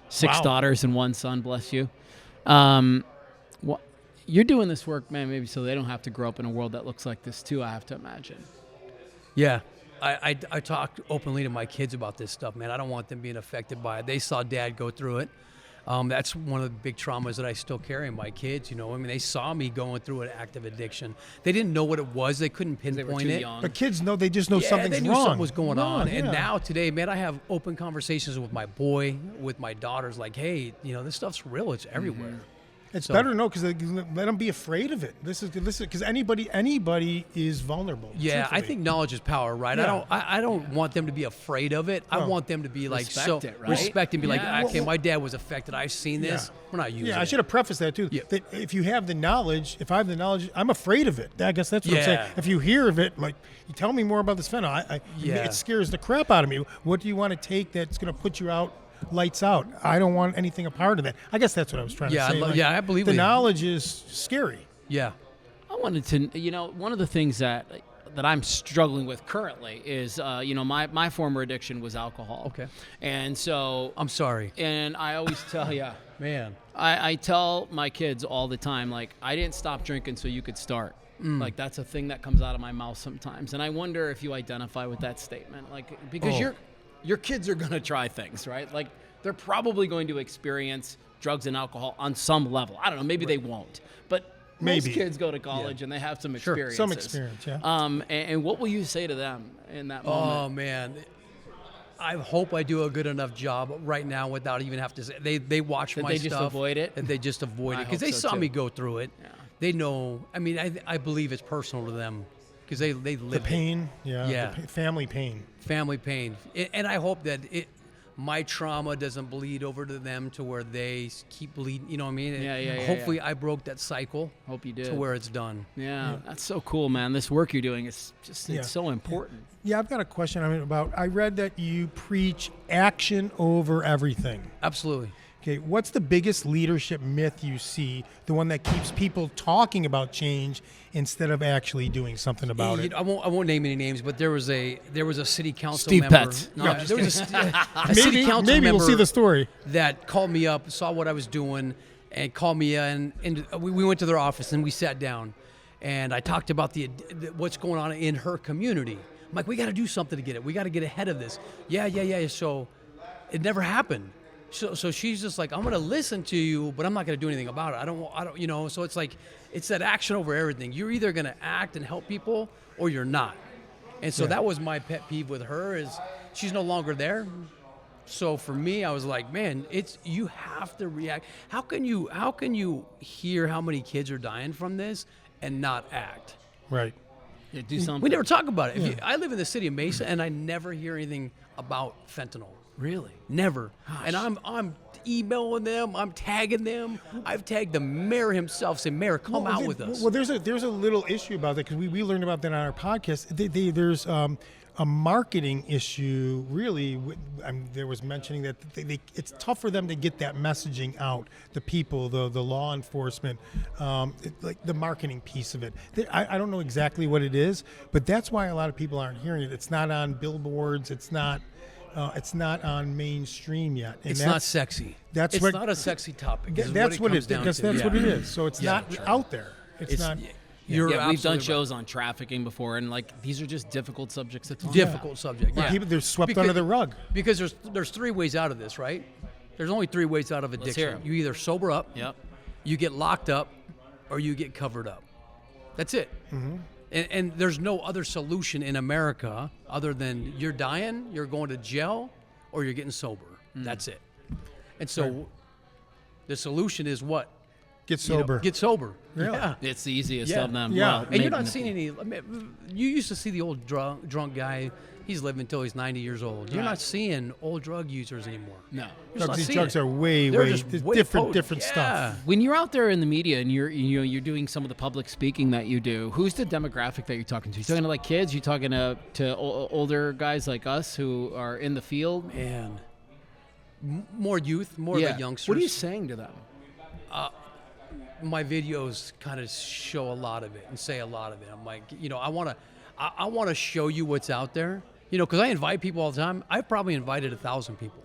6 Wow. daughters and 1 son, bless you. You're doing this work, man, maybe so they don't have to grow up in a world that looks like this too, I have to imagine. Yeah. I talk openly to my kids about this stuff, man. I don't want them being affected by it. They saw Dad go through it. That's one of the big traumas that I still carry in my kids, I mean, they saw me going through an active addiction. They didn't know what it was. They couldn't pinpoint it. But kids know, they just know something's they knew wrong. something was going on. And yeah. now today, man, I have open conversations with my boy, with my daughters, like, hey, this stuff's real. It's everywhere. It's better to know because let them be afraid of it. This is because anybody is vulnerable. Yeah, truthfully. I think knowledge is power, right? Yeah. I don't want them to be afraid of it. I want them to be like Respect it, right? respect and be Yeah. like, okay, my dad was affected. I've seen this. We're not using it. Yeah, I should have prefaced that too. Yeah. That if you have the knowledge, if I have the knowledge, I'm afraid of it. I guess that's what I'm Yeah. saying. If you hear of it, like, you tell me more about this fentanyl. It scares the crap out of me. What do you want to take that's going to put you out? Lights out. I don't want anything a part of that. I guess that's what I was trying to say. I believe the we- knowledge is scary. Yeah. I wanted to, one of the things that I'm struggling with currently is, my former addiction was alcohol. Okay. And so I'm sorry. And I always tell Man. I tell my kids all the time, like, I didn't stop drinking so you could start. Like, that's a thing that comes out of my mouth sometimes. And I wonder if you identify with that statement, like, because your kids are going to try things, right? Like, they're probably going to experience drugs and alcohol on some level. I don't know. Maybe they won't. But most kids go to college and they have some experiences. Some experience, yeah. And what will you say to them in that moment? Oh, man. I hope I do a good enough job right now without even have to say. They watch That my they stuff. just avoid it? And they just avoid I it. Because hope they so, saw too. me go through it. Yeah. They know. I mean, I believe it's personal to them. Because they live The pain, Yeah. Family pain. family pain. And I hope that my trauma doesn't bleed over to them to where they keep bleeding. You know what I mean? Yeah, Hopefully I broke that cycle Hope you did. to where it's done. Yeah, that's so cool, man. This work you're doing is just, Yeah. it's so important. Yeah, I've got a question. I read that you preach action over everything. Absolutely. Okay, what's the biggest leadership myth you see? The one that keeps people talking about change instead of actually doing something about it. I won't name any names, but there was a city council Steve member. Petz. No, No, there was a city council Maybe member we'll see the story. that called me up, saw what I was doing, and called me in. And we went to their office and we sat down, and I talked about what's going on in her community. I'm like, we got to do something to get it. We got to get ahead of this. Yeah. So it never happened. So she's just like, I'm going to listen to you, but I'm not going to do anything about it. I don't, so it's like, it's that action over everything. You're either going to act and help people or you're not. And so that was my pet peeve with her is she's no longer there. So for me, I was like, man, you have to react. How can you hear how many kids are dying from this and not act? Right. Yeah, do something. We never talk about it. I live in the city of Mesa, and I never hear anything about fentanyl. Really? Never. And I'm emailing them. I'm tagging them. I've tagged the mayor himself, saying, "Mayor, come out with us." Well, there's a little issue about that because we learned about that on our podcast. There's a marketing issue. Really, there was mentioning that it's tough for them to get that messaging out. The people, the law enforcement, like the marketing piece of it. I don't know exactly what it is, but that's why a lot of people aren't hearing it. It's not on billboards. It's not on mainstream yet. And It's not sexy. It's not a sexy topic. That's what it is. That's what it is. So it's not out there. It's not. You're Yeah, we've done absolutely shows on trafficking before, and like these are just difficult subjects to talk difficult subject. Yeah. Yeah. They're swept under the rug. Because there's 3 ways out of this, right? There's only 3 ways out of hear addiction. 'em. You either sober up, Yep. you get locked up, or you get covered up. That's it. Mm-hmm. And there's no other solution in America other than you're dying, you're going to jail, or you're getting sober. That's it. And so the solution is what? Get sober. Get sober. Really? Yeah. It's the easiest Yeah. of them. Yeah. Well, And you're maybe not seeing any. I mean, you used to see the old drunk guy. He's living until he's 90 years old. You're Right. not seeing old drug users anymore. No. You're just not These seeing drugs it. are way They're just way different potent. stuff. Yeah. When you're out there in the media and you're doing some of the public speaking that you do, who's the demographic that you're talking to? You talking to like kids? You talking to older guys like us who are in the field? Man, more youth, more of the youngsters. What are you saying to them? My videos kind of show a lot of it and say a lot of it. I'm like, I want to show you what's out there. You know, because I invite people all the time. I've probably invited 1,000 people.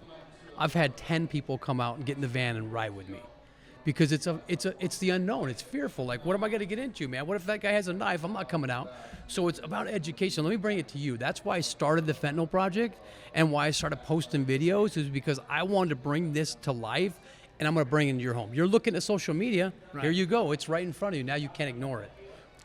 I've had 10 people come out and get in the van and ride with me, because it's the unknown. It's fearful. Like, what am I going to get into, man? What if that guy has a knife? I'm not coming out. So it's about education. Let me bring it to you. That's why I started the Fentanyl Project, and why I started posting videos is because I wanted to bring this to life, and I'm going to bring it into your home. You're looking at social media. Right. Here you go. It's right in front of you. Now you can't ignore it.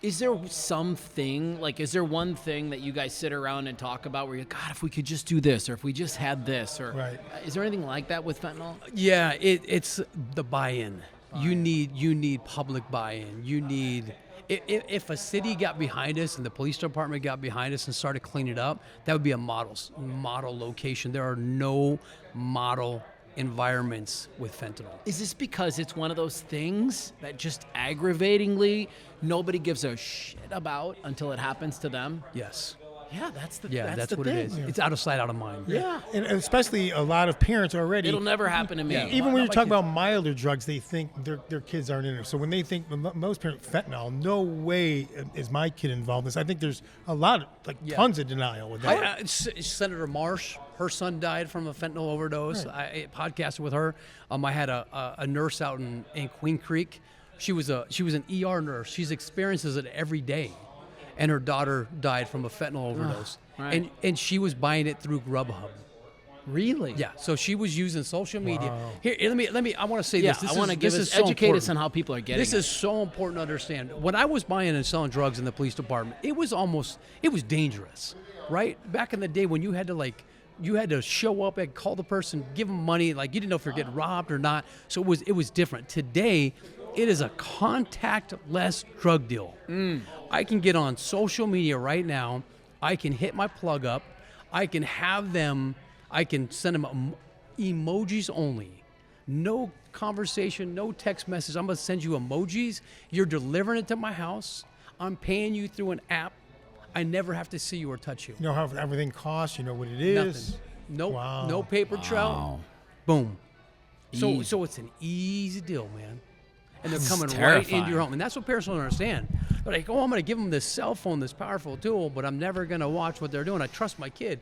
Is there something, like, is there one thing that you guys sit around and talk about where you, God, if we could just do this, or if we just had this, or is there anything like that with fentanyl? Yeah, it's the buy-in. You need public buy-in. You need, if a city got behind us and the police department got behind us and started cleaning it up, that would be a model location. There are no model environments with fentanyl. Is this because it's one of those things that just aggravatingly nobody gives a shit about until it happens to them? Yes. Yeah, that's the what thing. it is. Yeah. It's out of sight, out of mind. Yeah. And especially a lot of parents already. It'll never happen to me. Yeah. Even when you talk about milder drugs, they think their kids aren't in it. So when they think, most parents, fentanyl, no way is my kid involved in this. I think there's a lot of, tons of denial with that. Senator Marsh, her son died from a fentanyl overdose. Right. I podcasted with her. I had a nurse out in Queen Creek. She was an ER nurse. She experiences it every day. And her daughter died from a fentanyl overdose. Right. And she was buying it through Grubhub. Really? Yeah. So she was using social media. Wow. Here, let me. I want to say this. I want to educate us on how people are getting. This is so important to understand. When I was buying and selling drugs in the police department, it was dangerous, right? Back in the day when you had to show up and call the person, give them money, like you didn't know if you're getting robbed or not. So it was different. Today, it is a contactless drug deal. I can get on social media right now. I can hit my plug up. I can send them emojis only. No conversation, no text message. I'm going to send you emojis. You're delivering it to my house. I'm paying you through an app. I never have to see you or touch you. You know how everything costs. You know what it is. Nothing. Nope. Wow. No paper trail. Boom. So it's an easy deal, man. And they're coming right into your home. And that's what parents don't understand. They're like, I'm going to give them this cell phone, this powerful tool, but I'm never going to watch what they're doing. I trust my kid.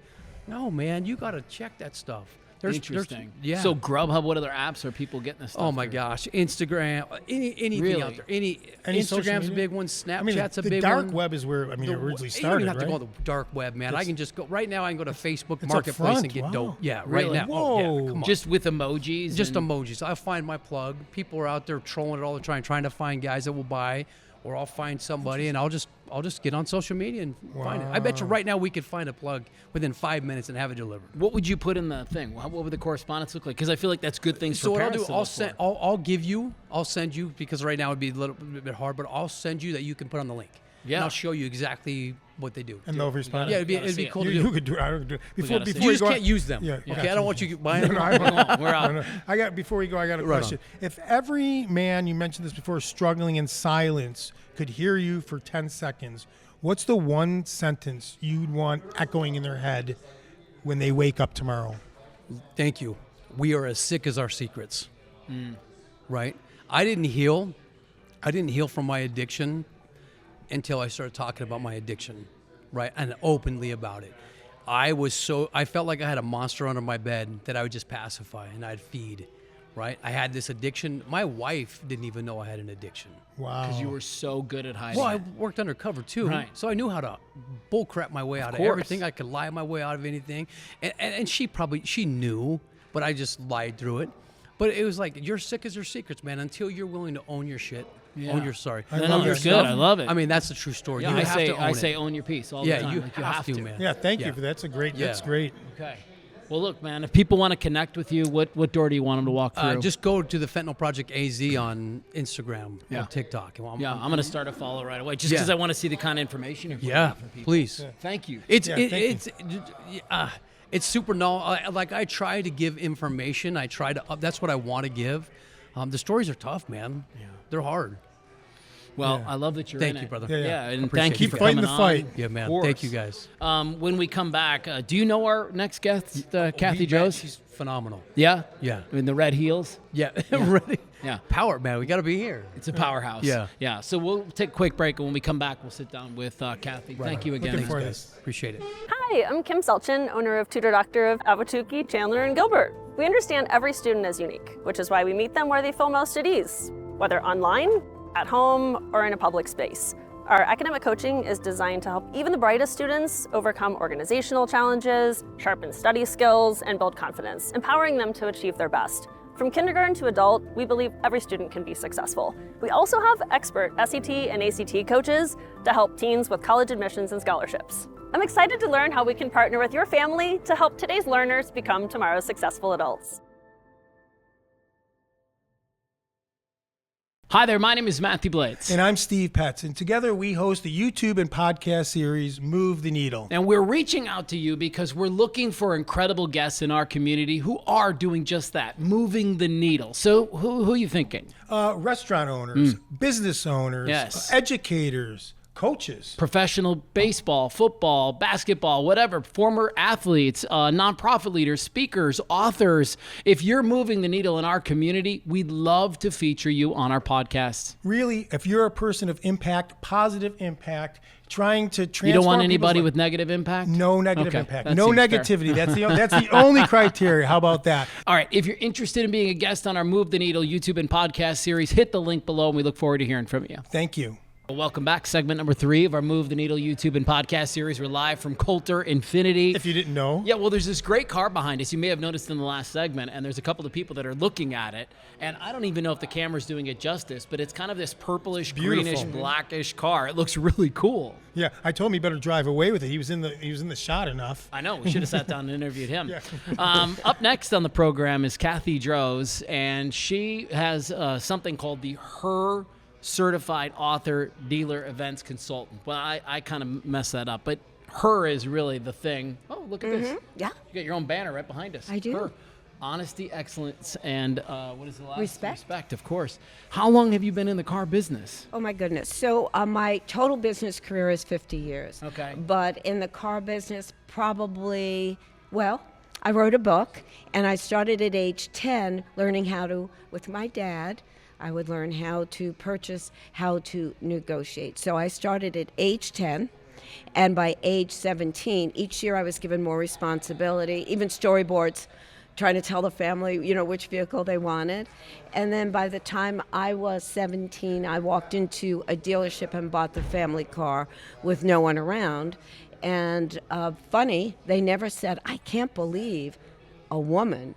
No, man, you got to check that stuff. Interesting. Yeah. So Grubhub, what other apps are people getting this stuff Oh, my through? gosh. Instagram, anything Really? out there. Instagram's a big one. Snapchat's a big one. The dark web is where, it originally started, You don't have to right? go to the dark web, man. I can just go, right now I can go to Facebook It's Marketplace upfront. and get Wow. dope. Yeah, Really? right now. Whoa. Oh, yeah, come on. Just with emojis? Just and- emojis. I'll find my plug. People are out there trolling it all the time, trying to find guys that will buy, or I'll find somebody, and I'll just get on social media and find it. I bet you right now we could find a plug within 5 minutes and have it delivered. What would you put in the thing? What would the correspondence look like? Because I feel like that's good things So for what I'll parents do, to look for. I'll send you, because right now it'd be a little bit hard, but I'll send you that you can put on the link. Yeah. And I'll show you exactly what they do. And they'll respond. Yeah, it'd be cool to do. You could do it. I would do it. Before gotta see You you just go, can't use them. Yeah, Okay, I don't want you buying them. We're out. No. Before we go, I got a Right question. If every man, you mentioned this before, struggling in silence could hear you for 10 seconds, what's the one sentence you'd want echoing in their head when they wake up tomorrow? Thank you. We are as sick as our secrets. Right? I didn't heal from my addiction until I started talking about my addiction, right? And openly about it. I felt like I had a monster under my bed that I would just pacify and I'd feed, right? I had this addiction. My wife didn't even know I had an addiction. Wow. Because you were so good at hiding. Well, I worked undercover too, Right. so I knew how to bullcrap my way out of course. everything. I could lie my way out of anything, and she knew, but I just lied through it. But it was like, you're sick as your secrets, man. Until you're willing to own your shit, own your sorry. I Then love own your that. stuff. I love it. I mean, that's the true story. Yeah, You have to own I it. say own your piece all the Yeah, time. you Like, have to, man. Yeah, thank you Yeah. for that. That's Yeah. great. Okay. Well, look, man, if people want to connect with you, what door do you want them to walk through? Just go to the Fentanyl Project AZ on Instagram or TikTok. I'm going to start a follow right away just because I want to see the kind of information you're putting out for people. Please. Yeah. Thank you. It's super like I try to give information. That's what I want to give. The stories are tough, man. Yeah. They're hard. Well, I love that you're Thank in you, it. brother. Yeah. And Appreciate thank you it. for Keep fighting coming the fight. on. Yeah, man. Of course. Thank you guys. When we come back, do you know our next guest, Cathy Droz? She's phenomenal. Yeah? Yeah. In the red heels? Yeah. Ready? Yeah. Power, man. We got to be here. It's a powerhouse. Yeah. Yeah. So we'll take a quick break, and when we come back, we'll sit down with Cathy. Thank you again. Looking Thanks, for guys. this. Appreciate it. Hi, I'm Kim Selchin, owner of Tutor Doctor of Awatuki, Chandler, and Gilbert. We understand every student is unique, which is why we meet them where they feel most at ease, whether online, at home, or in a public space. Our academic coaching is designed to help even the brightest students overcome organizational challenges, sharpen study skills, and build confidence, empowering them to achieve their best. From kindergarten to adult, we believe every student can be successful. We also have expert SAT and ACT coaches to help teens with college admissions and scholarships. I'm excited to learn how we can partner with your family to help today's learners become tomorrow's successful adults. Hi there, my name is Matthew Blades. And I'm Steve Petz, and together we host the YouTube and podcast series, Move the Needle. And we're reaching out to you because we're looking for incredible guests in our community who are doing just that, moving the needle. So who are you thinking? Restaurant owners, business owners, Yes. Educators, coaches. Professional baseball, football, basketball, whatever, former athletes, nonprofit leaders, speakers, authors. If you're moving the needle in our community, we'd love to feature you on our podcast. Really, if you're a person of impact, positive impact, trying to transform You don't want people's anybody life- with negative impact? No negative Okay, impact. that No seems fair. negativity. That's the only criteria. How about that? All right, if you're interested in being a guest on our Move the Needle YouTube and podcast series, hit the link below, and we look forward to hearing from you. Thank you. Well, welcome back. Segment number 3 of our Move the Needle YouTube and podcast series. We're live from Coulter Infiniti. If you didn't know. Yeah, well, there's this great car behind us. You may have noticed in the last segment, and there's a couple of people that are looking at it. And I don't even know if the camera's doing it justice, but it's kind of this purplish, Beautiful. greenish, blackish car. It looks really cool. Yeah, I told him he better drive away with it. He was in the shot enough. I know. We should have sat down and interviewed him. Yeah. Up next on the program is Cathy Droz, and she has something called the Her Certified Author Dealer Events Consultant. Well, I kind of messed that up, but Her is really the thing. Oh, look at this. Yeah. You got your own banner right behind us. I do. Her. Honesty, excellence, and what is the last? Respect. Respect, of course. How long have you been in the car business? Oh my goodness. So my total business career is 50 years. Okay. But in the car business, probably, well, I wrote a book and I started at age 10 learning how to, with my dad, I would learn how to purchase, how to negotiate. So I started at age 10. And by age 17, each year I was given more responsibility, even storyboards, trying to tell the family, which vehicle they wanted. And then by the time I was 17, I walked into a dealership and bought the family car with no one around. And funny, they never said, I can't believe a woman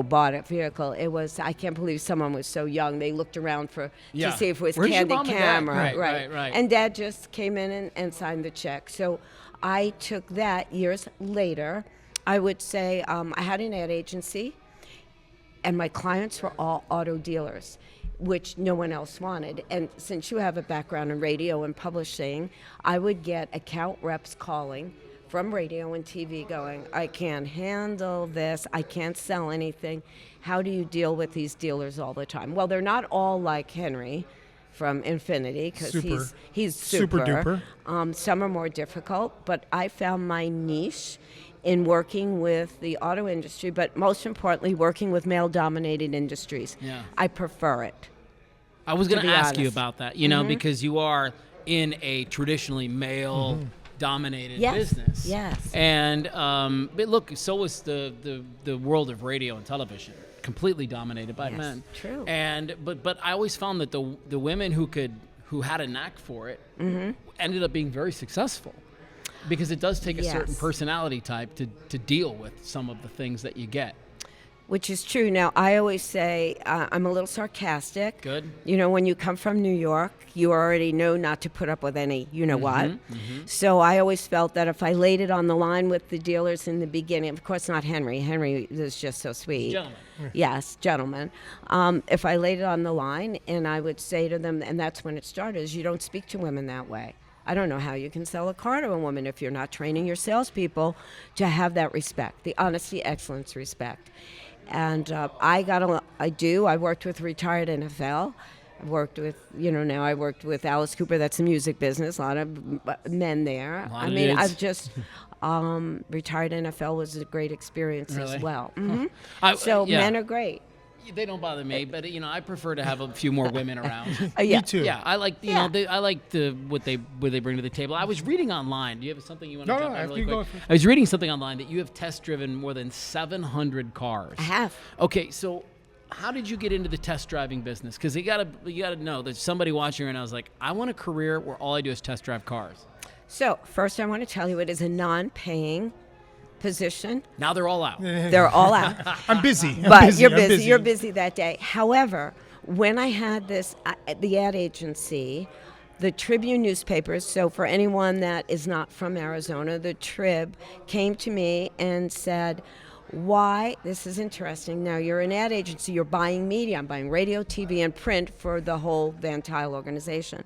bought a vehicle. It was, I can't believe someone was so young. They looked around to see if it was Where's your candid mom and dad? camera. Right. And Dad just came in and signed the check. So I took that years later. I would say I had an ad agency, and my clients were all auto dealers, which no one else wanted. And since you have a background in radio and publishing, I would get account reps calling from radio and TV going, I can't handle this, I can't sell anything. How do you deal with these dealers all the time? Well, they're not all like Henry from Infiniti, because he's super duper. Some are more difficult, but I found my niche in working with the auto industry, but most importantly, working with male-dominated industries. Yeah. I prefer it. I was going to ask you honest. about that, because you are in a traditionally male-dominated business. Yes. And but look, so is the world of radio and television, completely dominated by men. True. And but I always found that the women who had a knack for it ended up being very successful, because it does take a certain personality type to deal with some of the things that you get. Which is true. Now, I always say I'm a little sarcastic. Good. When you come from New York, you already know not to put up with any what. So I always felt that if I laid it on the line with the dealers in the beginning, of course not Henry. Henry is just so sweet. Gentlemen. Yes, gentlemen. If I laid it on the line and I would say to them, and that's when it started, is you don't speak to women that way. I don't know how you can sell a car to a woman if you're not training your salespeople to have that respect, the honesty, excellence, respect. And I worked with retired NFL I've worked with, now I worked with Alice Cooper. That's the music business. A lot of men there. I've just retired NFL was a great experience as well. Mm-hmm. Men are great. They don't bother me, but I prefer to have a few more women around. Me too. Yeah, I like I like what they bring to the table. I was reading online. Do you have something you want to jump on really quick? I was reading something online that you have test driven more than 700 cars. I have. Okay, so how did you get into the test driving business? Because you gotta know there's somebody watching, and I was like, I want a career where all I do is test drive cars. So first, I want to tell you it is a non-paying position. Now they're all out. They're all out. I'm busy. You're busy. You're busy that day. However, when I had this, the ad agency, the Tribune newspapers, so for anyone that is not from Arizona, the Trib came to me and said, why, this is interesting, now you're an ad agency, you're buying media, I'm buying radio, TV, and print for the whole Van Tuyl organization.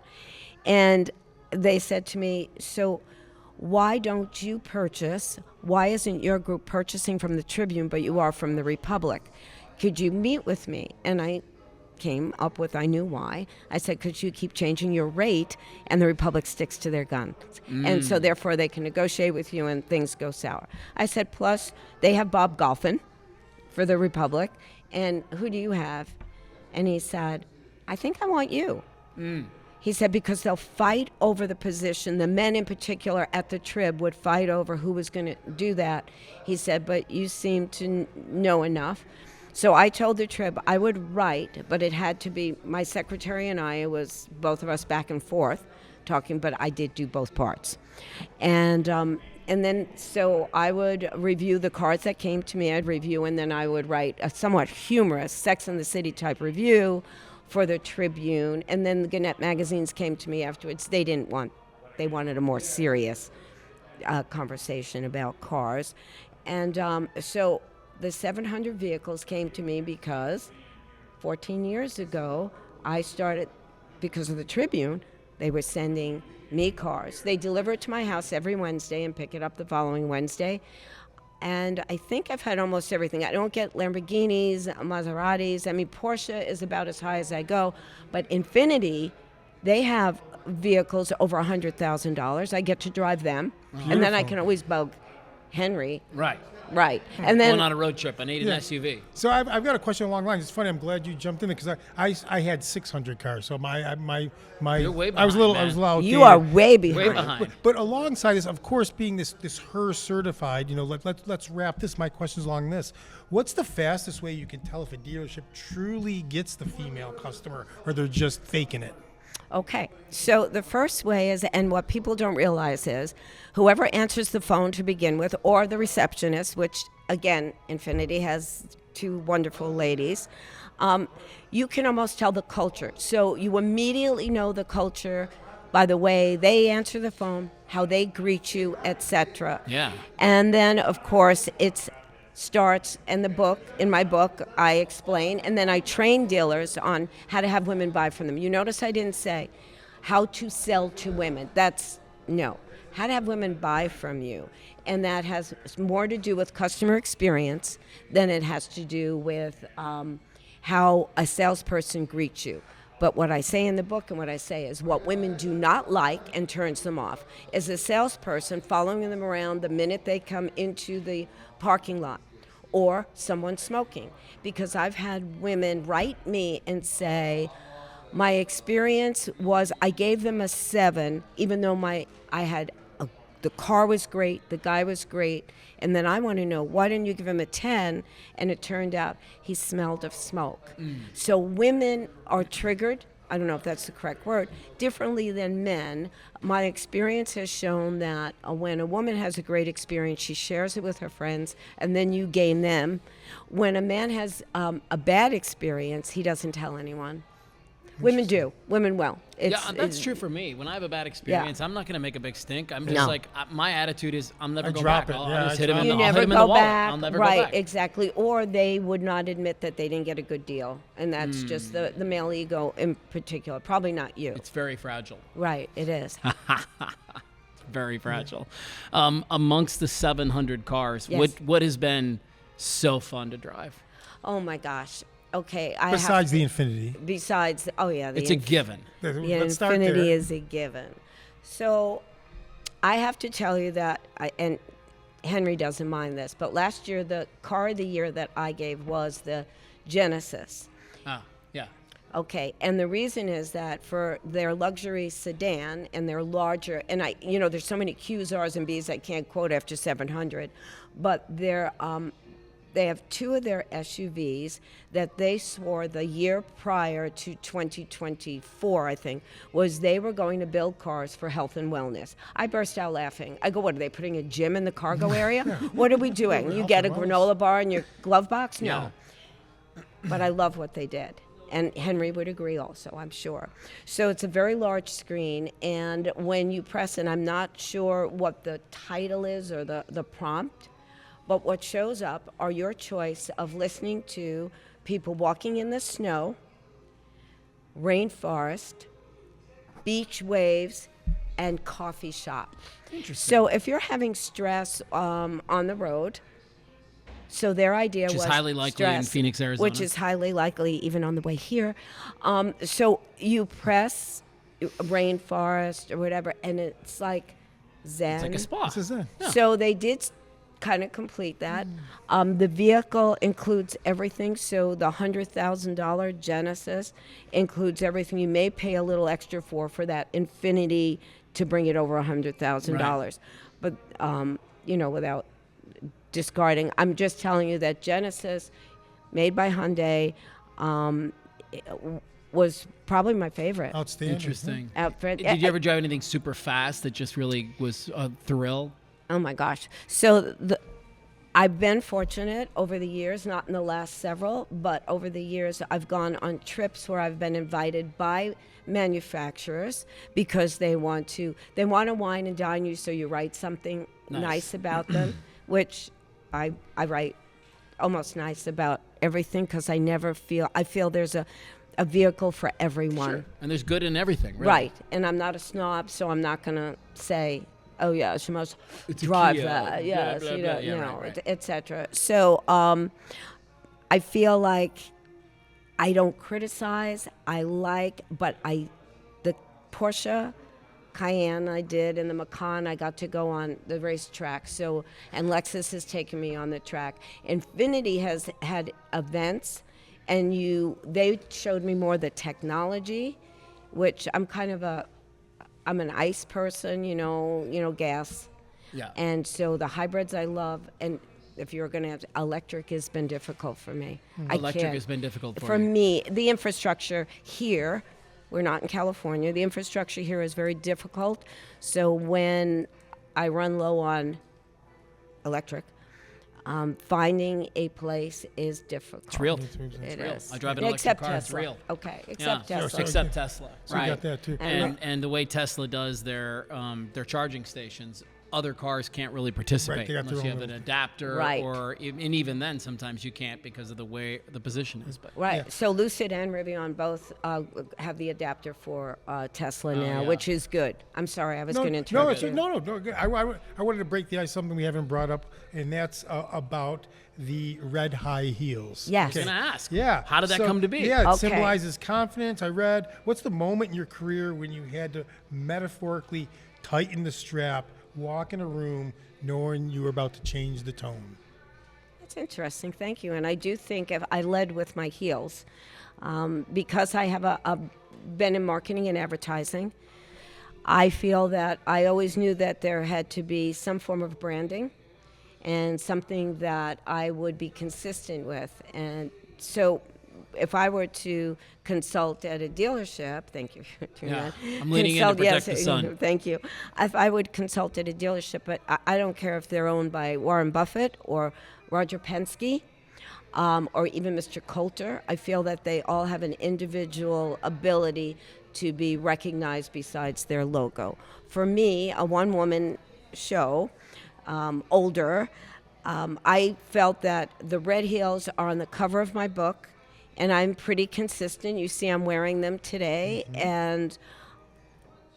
And they said to me, so why don't you purchase, why isn't your group purchasing from the Tribune, but you are from the Republic? Could you meet with me? And I came up with, I knew why. I said, could you keep changing your rate and the Republic sticks to their guns? And so therefore they can negotiate with you and things go sour. I said, plus they have Bob Golphin for the Republic. And who do you have? And he said, I think I want you. He said, because they'll fight over the position. The men in particular at the Trib would fight over who was going to do that. He said, but you seem to know enough. So I told the Trib I would write, but it had to be my secretary and I. It was both of us back and forth talking, but I did do both parts. And then so I would review the cards that came to me. I'd review, and then I would write a somewhat humorous Sex and the City type review for the Tribune. And then the Gannett magazines came to me afterwards. They wanted a more serious conversation about cars. And so the 700 vehicles came to me because 14 years ago, I started, because of the Tribune, they were sending me cars. They deliver it to my house every Wednesday and pick it up the following Wednesday. And I think I've had almost everything. I don't get Lamborghinis, Maseratis. I mean, Porsche is about as high as I go. But Infiniti, they have vehicles over $100,000. I get to drive them. Beautiful. And then I can always bug Henry. Right. And then going on a road trip, I need an SUV. So I've got a question along the lines. It's funny. I'm glad you jumped in there because I had 600 cars. So my You're way behind, I was a little man. outdated. You are way behind. Way behind. But alongside this, of course, being this HER certified, let's wrap this. My question's along this. What's the fastest way you can tell if a dealership truly gets the female customer or they're just faking it? Okay, so the first way is, and what people don't realize is, whoever answers the phone to begin with, or the receptionist, which, again, Infiniti has two wonderful ladies, you can almost tell the culture. So you immediately know the culture by the way they answer the phone, how they greet you, etc. Yeah. And then, of course, it's starts in my book, I explain, and then I train dealers on how to have women buy from them. You notice I didn't say how to sell to women. How to have women buy from you. And that has more to do with customer experience than it has to do with how a salesperson greets you. But what I say in the book and what I say is what women do not like and turns them off is a salesperson following them around the minute they come into the parking lot or someone smoking. Because I've had women write me and say, my experience was I gave them a 7, even though the car was great, the guy was great, and then I want to know, why didn't you give him a 10? And it turned out he smelled of smoke. So women are triggered, I don't know if that's the correct word, differently than men. My experience has shown that when a woman has a great experience, she shares it with her friends, and then you gain them. When a man has a bad experience, he doesn't tell anyone. Women do. Women will. That's true for me. When I have a bad experience, I'm not going to make a big stink. I'm just my attitude is I'm never going back. I'll just hit him in the wallet. I'll never go back. Right, exactly. Or they would not admit that they didn't get a good deal. And that's just the male ego in particular. Probably not you. It's very fragile. Right, it is. Very fragile. Amongst the 700 cars, what has been so fun to drive? Oh, my gosh. Okay, Besides the Infiniti. Besides, oh yeah, It's a given. The Let's start Infiniti there. is a given. So, I have to tell you that, and Henry doesn't mind this, but last year the car of the year that I gave was the Genesis. Yeah. Okay, and the reason is that for their luxury sedan and their larger, and there's so many Qs, Rs, and Bs I can't quote after 700, but they have two of their SUVs that they swore the year prior to 2024, I think, was they were going to build cars for health and wellness. I burst out laughing. I go, what, are they putting a gym in the cargo area? What are we doing? You get a granola bar in your glove box? No. Yeah. But I love what they did. And Henry would agree also, I'm sure. So it's a very large screen, and when you press it, I'm not sure what the title is or the prompt, but what shows up are your choice of listening to people walking in the snow, rainforest, beach waves, and coffee shop. Interesting. So if you're having stress on the road, so their idea was Which is highly likely in stress, Phoenix, Arizona. Which is highly likely even on the way here. So you press rainforest or whatever, and it's like zen. It's like a spa. This is it. Yeah. So they did kind of complete that. The vehicle includes everything. So the $100,000 Genesis includes everything you may pay a little extra for that Infiniti to bring it over $100,000. But, without discarding, I'm just telling you that Genesis, made by Hyundai, was probably my favorite. Outstanding. Interesting. Outfit. Did you ever drive anything super fast that just really was a thrill? Oh my gosh. So I've been fortunate over the years, not in the last several, but over the years I've gone on trips where I've been invited by manufacturers because they want to wine and dine you, so you write something nice about them, which I write almost nice about everything because I feel there's a vehicle for everyone. Sure. And there's good in everything, really. Right. And I'm not a snob, so I'm not going to say, oh yes, you must It's a drive Kia, that. blah, Yes, blah, you blah. don't Yeah, know, right. etc. So I feel like I don't criticize. But the Porsche Cayenne I did and the Macan I got to go on the racetrack. So, and Lexus has taken me on the track. Infiniti has had events, and they showed me more the technology, which I'm an ICE person, gas. Yeah. And so the hybrids I love, and if you're going to have electric has been difficult for me. Electric has been difficult for you. me. The infrastructure here, we're not in California. The infrastructure here is very difficult. So when I run low on electric, finding a place is difficult. It's real. It real. is. I drive an electric car. It's Tesla. real. Okay, except Yeah. Tesla. Except Tesla. So we got that too. And the way Tesla does their charging stations, other cars can't really participate they got unless their you own have an little- adapter, Right. and even then sometimes you can't because of the way the position is. But Right. Yeah. So Lucid and Rivian both have the adapter for Tesla now, yeah. which is good. I'm sorry, I was going to interrupt you. No. Good. I wanted to break the ice, something we haven't brought up, and that's about the red high heels. Yes. I was going to ask, Yeah. how did that So, come to be? Yeah, it Okay. symbolizes confidence. I read, what's the moment in your career when you had to metaphorically tighten the strap, walk in a room, knowing you were about to change the tone? That's interesting. Thank you. And I do think if I led with my heels because I have been in marketing and advertising. I feel that I always knew that there had to be some form of branding and something that I would be consistent with. And so if I were to consult at a dealership, thank you for doing Yeah, that. I'm leaning in to protect the sun. Thank you. If I would consult at a dealership, but I don't care if they're owned by Warren Buffett or Roger Penske or even Mr. Coulter. I feel that they all have an individual ability to be recognized besides their logo. For me, a one-woman show, older, I felt that the red heels are on the cover of my book, and I'm pretty consistent. You see I'm wearing them today, and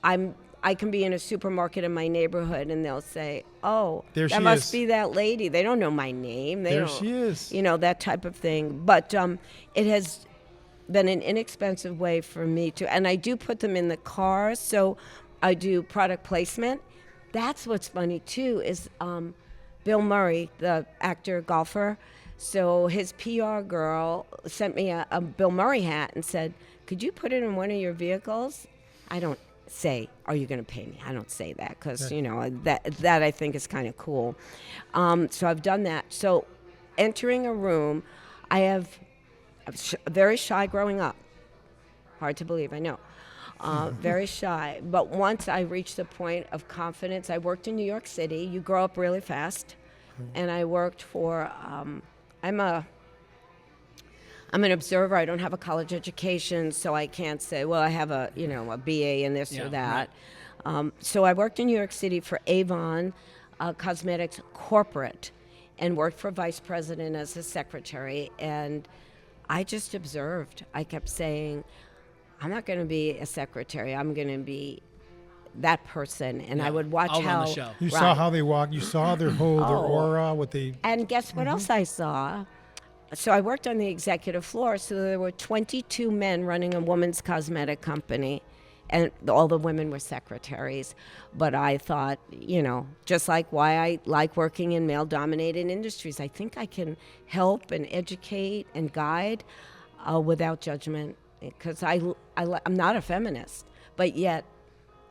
I I can be in a supermarket in my neighborhood and they'll say, oh, There that she must is. be that lady. They don't know my name. They There don't, she is. You know, that type of thing. But it has been an inexpensive way for me to, and I do put them in the car, so I do product placement. That's what's funny too, is Bill Murray, the actor, golfer, so his PR girl sent me a Bill Murray hat and said, could you put it in one of your vehicles? I don't say, are you going to pay me? I don't say that because, you know, that I think is kind of cool. So I've done that. So entering a room, I was very shy growing up. Hard to believe, I know. Very shy. But once I reached the point of confidence, I worked in New York City. You grow up really fast. And I worked for, I'm an observer. I don't have a college education, so I can't say, well, I have a BA in this or that. Right. So I worked in New York City for Avon Cosmetics Corporate and worked for vice president as a secretary. And I just observed. I kept saying, I'm not going to be a secretary. I'm going to be that person. And I would watch I'll how run the show. You saw how they walk. You saw their whole, their aura, what they. And guess what else I saw? So I worked on the executive floor, so there were 22 men running a women's cosmetic company, and all the women were secretaries. But I thought, you know, just like why I like working in male-dominated industries, I think I can help and educate and guide without judgment, because I'm not a feminist, but yet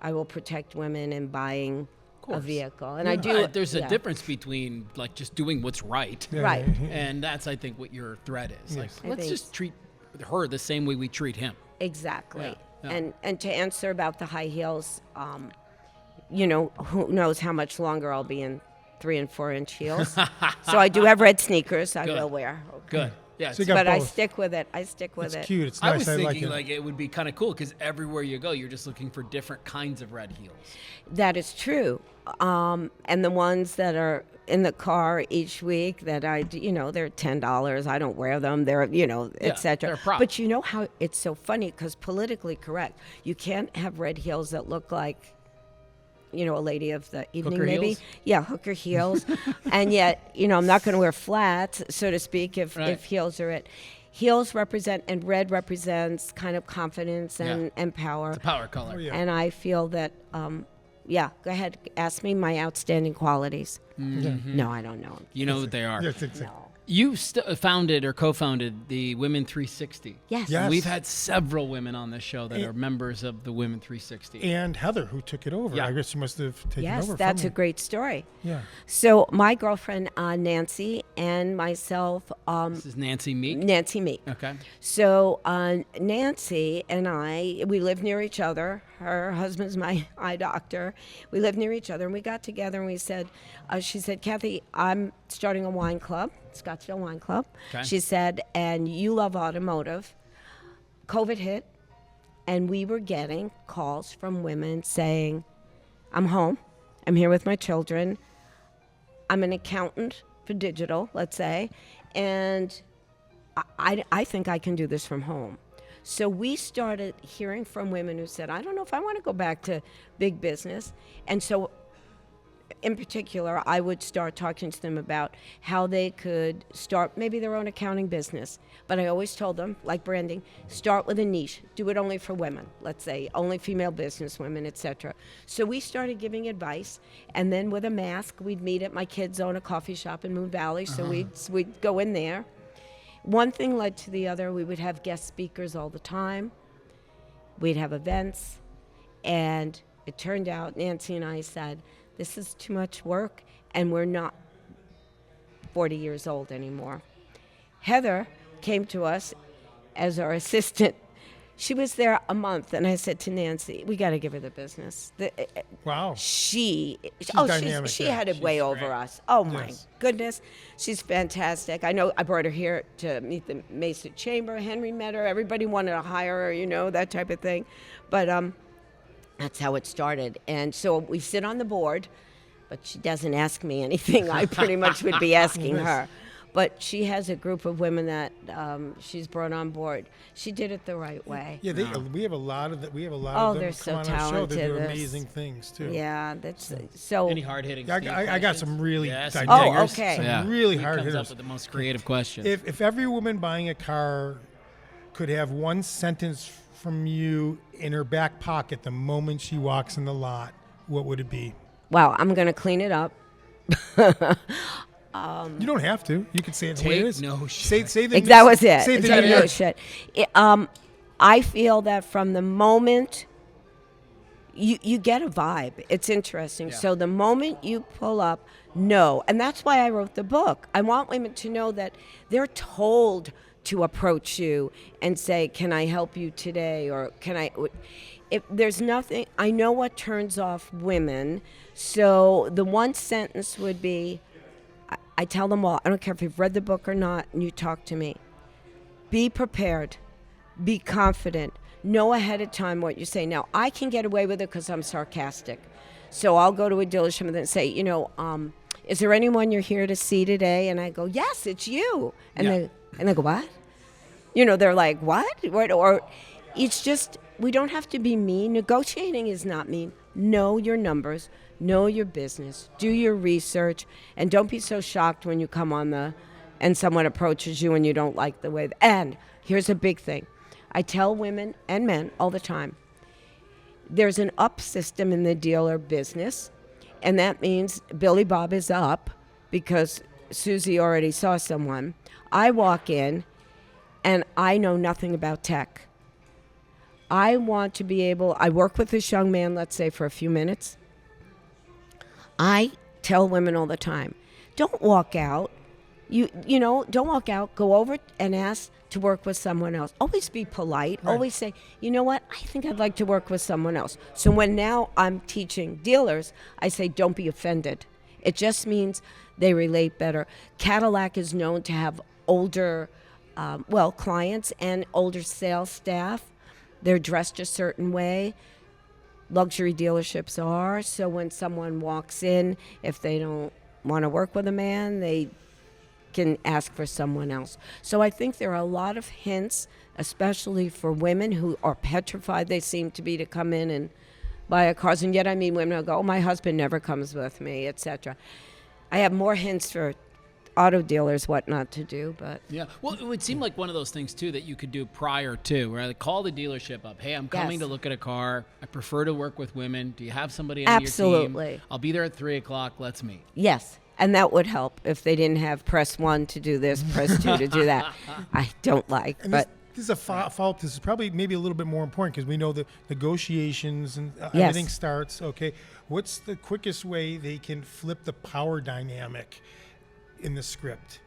I will protect women in buying a vehicle. And I do. There's a difference between like just doing what's right. Right. And that's, I think, what your threat is. Yes. Like, I let's think just treat her the same way we treat him. Exactly. Yeah. And to answer about the high heels, you know, who knows how much longer I'll be in 3 and 4 inch heels. So I do have red sneakers I will wear. Good. Yeah. So you got But I both. stick with it. I stick with It's it. cute. It's I nice. was I thinking like it. it would be kind of cool because everywhere you go, you're just looking for different kinds of red heels. That is true. And the ones that are in the car each week that they're $10. I don't wear them. They're, et cetera. they're a prop. But you know how it's so funny because politically correct. You can't have red heels that look like, a lady of the evening, Hooker maybe. heels? Yeah, hooker heels. And yet, I'm not going to wear flats, so to speak, if heels are it. Heels represent, and red represents kind of confidence and power. It's a power color. Oh, yeah. And I feel that, go ahead, ask me my outstanding qualities. Mm-hmm. No, I don't know 'em. You know what they are. Yes, exactly. No. You founded or co-founded the Women 360. Yes. Yes. We've had several women on this show that are members of the Women 360. And Heather, who took it over. Yeah. I guess she must have taken Yes, over that's from a great story. Yeah. So my girlfriend, Nancy, and myself, This is Nancy Meek. Nancy Meek. Okay. So Nancy and we live near each other. Her husband's my eye doctor. We live near each other, and we got together and we said, she said, Cathy, I'm starting a wine club, Scottsdale Wine Club. Okay. She said, and you love automotive. COVID hit, and we were getting calls from women saying, I'm home. I'm here with my children. I'm an accountant for digital, let's say, and I think I can do this from home. So we started hearing from women who said, I don't know if I want to go back to big business. And so in particular, I would start talking to them about how they could start maybe their own accounting business. But I always told them, like branding, start with a niche. Do it only for women, let's say, only female business women, etc. So we started giving advice. And then with a mask, we'd meet at my kids' own a coffee shop in Moon Valley. So we'd go in there. One thing led to the other. We would have guest speakers all the time. We'd have events. And it turned out, Nancy and I said, this is too much work, and we're not 40 years old anymore. Heather came to us as our assistant. She was there a month, and I said to Nancy, we got to give her the business. Wow. She dynamic, she yeah. had it way over us. Oh, my goodness. She's fantastic. I know I brought her here to meet the Mesa Chamber. Henry met her. Everybody wanted to hire her, that type of thing. But that's how it started. And so we sit on the board, but she doesn't ask me anything. I pretty much would be asking her. but she has a group of women that she's brought on board. She did it the right way. Yeah, we have a lot of we have a lot Oh, of them they're come so on our show. They do talented. amazing things too. Yeah, that's so. Any hard hitting? I got some really some dynamic- Oh, okay. some really He hard comes hitters. up with the most creative question. If every woman buying a car could have one sentence from you in her back pocket the moment she walks in the lot, what would it be? Wow, I'm going to clean it up. You don't have to. You could say it the way it Take is. no shit. Say the That was it. Say the Take no shit. I feel that from the moment you get a vibe, it's interesting. So the moment you pull up, no. And that's why I wrote the book. I want women to know that they're told to approach you and say, can I help you today? Or can I... If there's nothing, I know what turns off women. So the one sentence would be, I tell them all, I don't care if you've read the book or not, and you talk to me. Be prepared. Be confident. Know ahead of time what you say. Now, I can get away with it because I'm sarcastic. So I'll go to a dealership and then say, is there anyone you're here to see today? And I go, yes, it's you. And they go, what? They're like, what? Or it's just, we don't have to be mean. Negotiating is not mean. Know your numbers. Know your business. Do your research. And don't be so shocked when you come on and someone approaches you and you don't like the way. And here's a big thing. I tell women and men all the time, there's an up system in the dealer business, and that means Billy Bob is up because Susie already saw someone. I walk in, and I know nothing about tech. I want to be able, I work with this young man, let's say, for a few minutes. I tell women all the time, don't walk out. Don't walk out. Go over and ask to work with someone else. Always be polite. Right. Always say, you know what? I think I'd like to work with someone else. So when now I'm teaching dealers, I say, don't be offended. It just means they relate better. Cadillac is known to have older, clients and older sales staff. They're dressed a certain way. Luxury dealerships are. So when someone walks in, if they don't want to work with a man, they can ask for someone else. So I think there are a lot of hints, especially for women who are petrified they seem to be to come in and buy a car. And yet, women will go, oh, my husband never comes with me, etc. I have more hints for auto dealers what not to do, but yeah. Well, it would seem like one of those things too that you could do prior to, where I call the dealership up. Hey, I'm coming to look at a car. I prefer to work with women. Do you have somebody on your team? Absolutely. I'll be there at 3:00. Let's meet. Yes. And that would help if they didn't have press 1 to do this, press 2 to do that. I don't like, and but... This is a fault. This is probably maybe a little bit more important because we know the negotiations and everything starts. Okay. What's the quickest way they can flip the power dynamic in the script?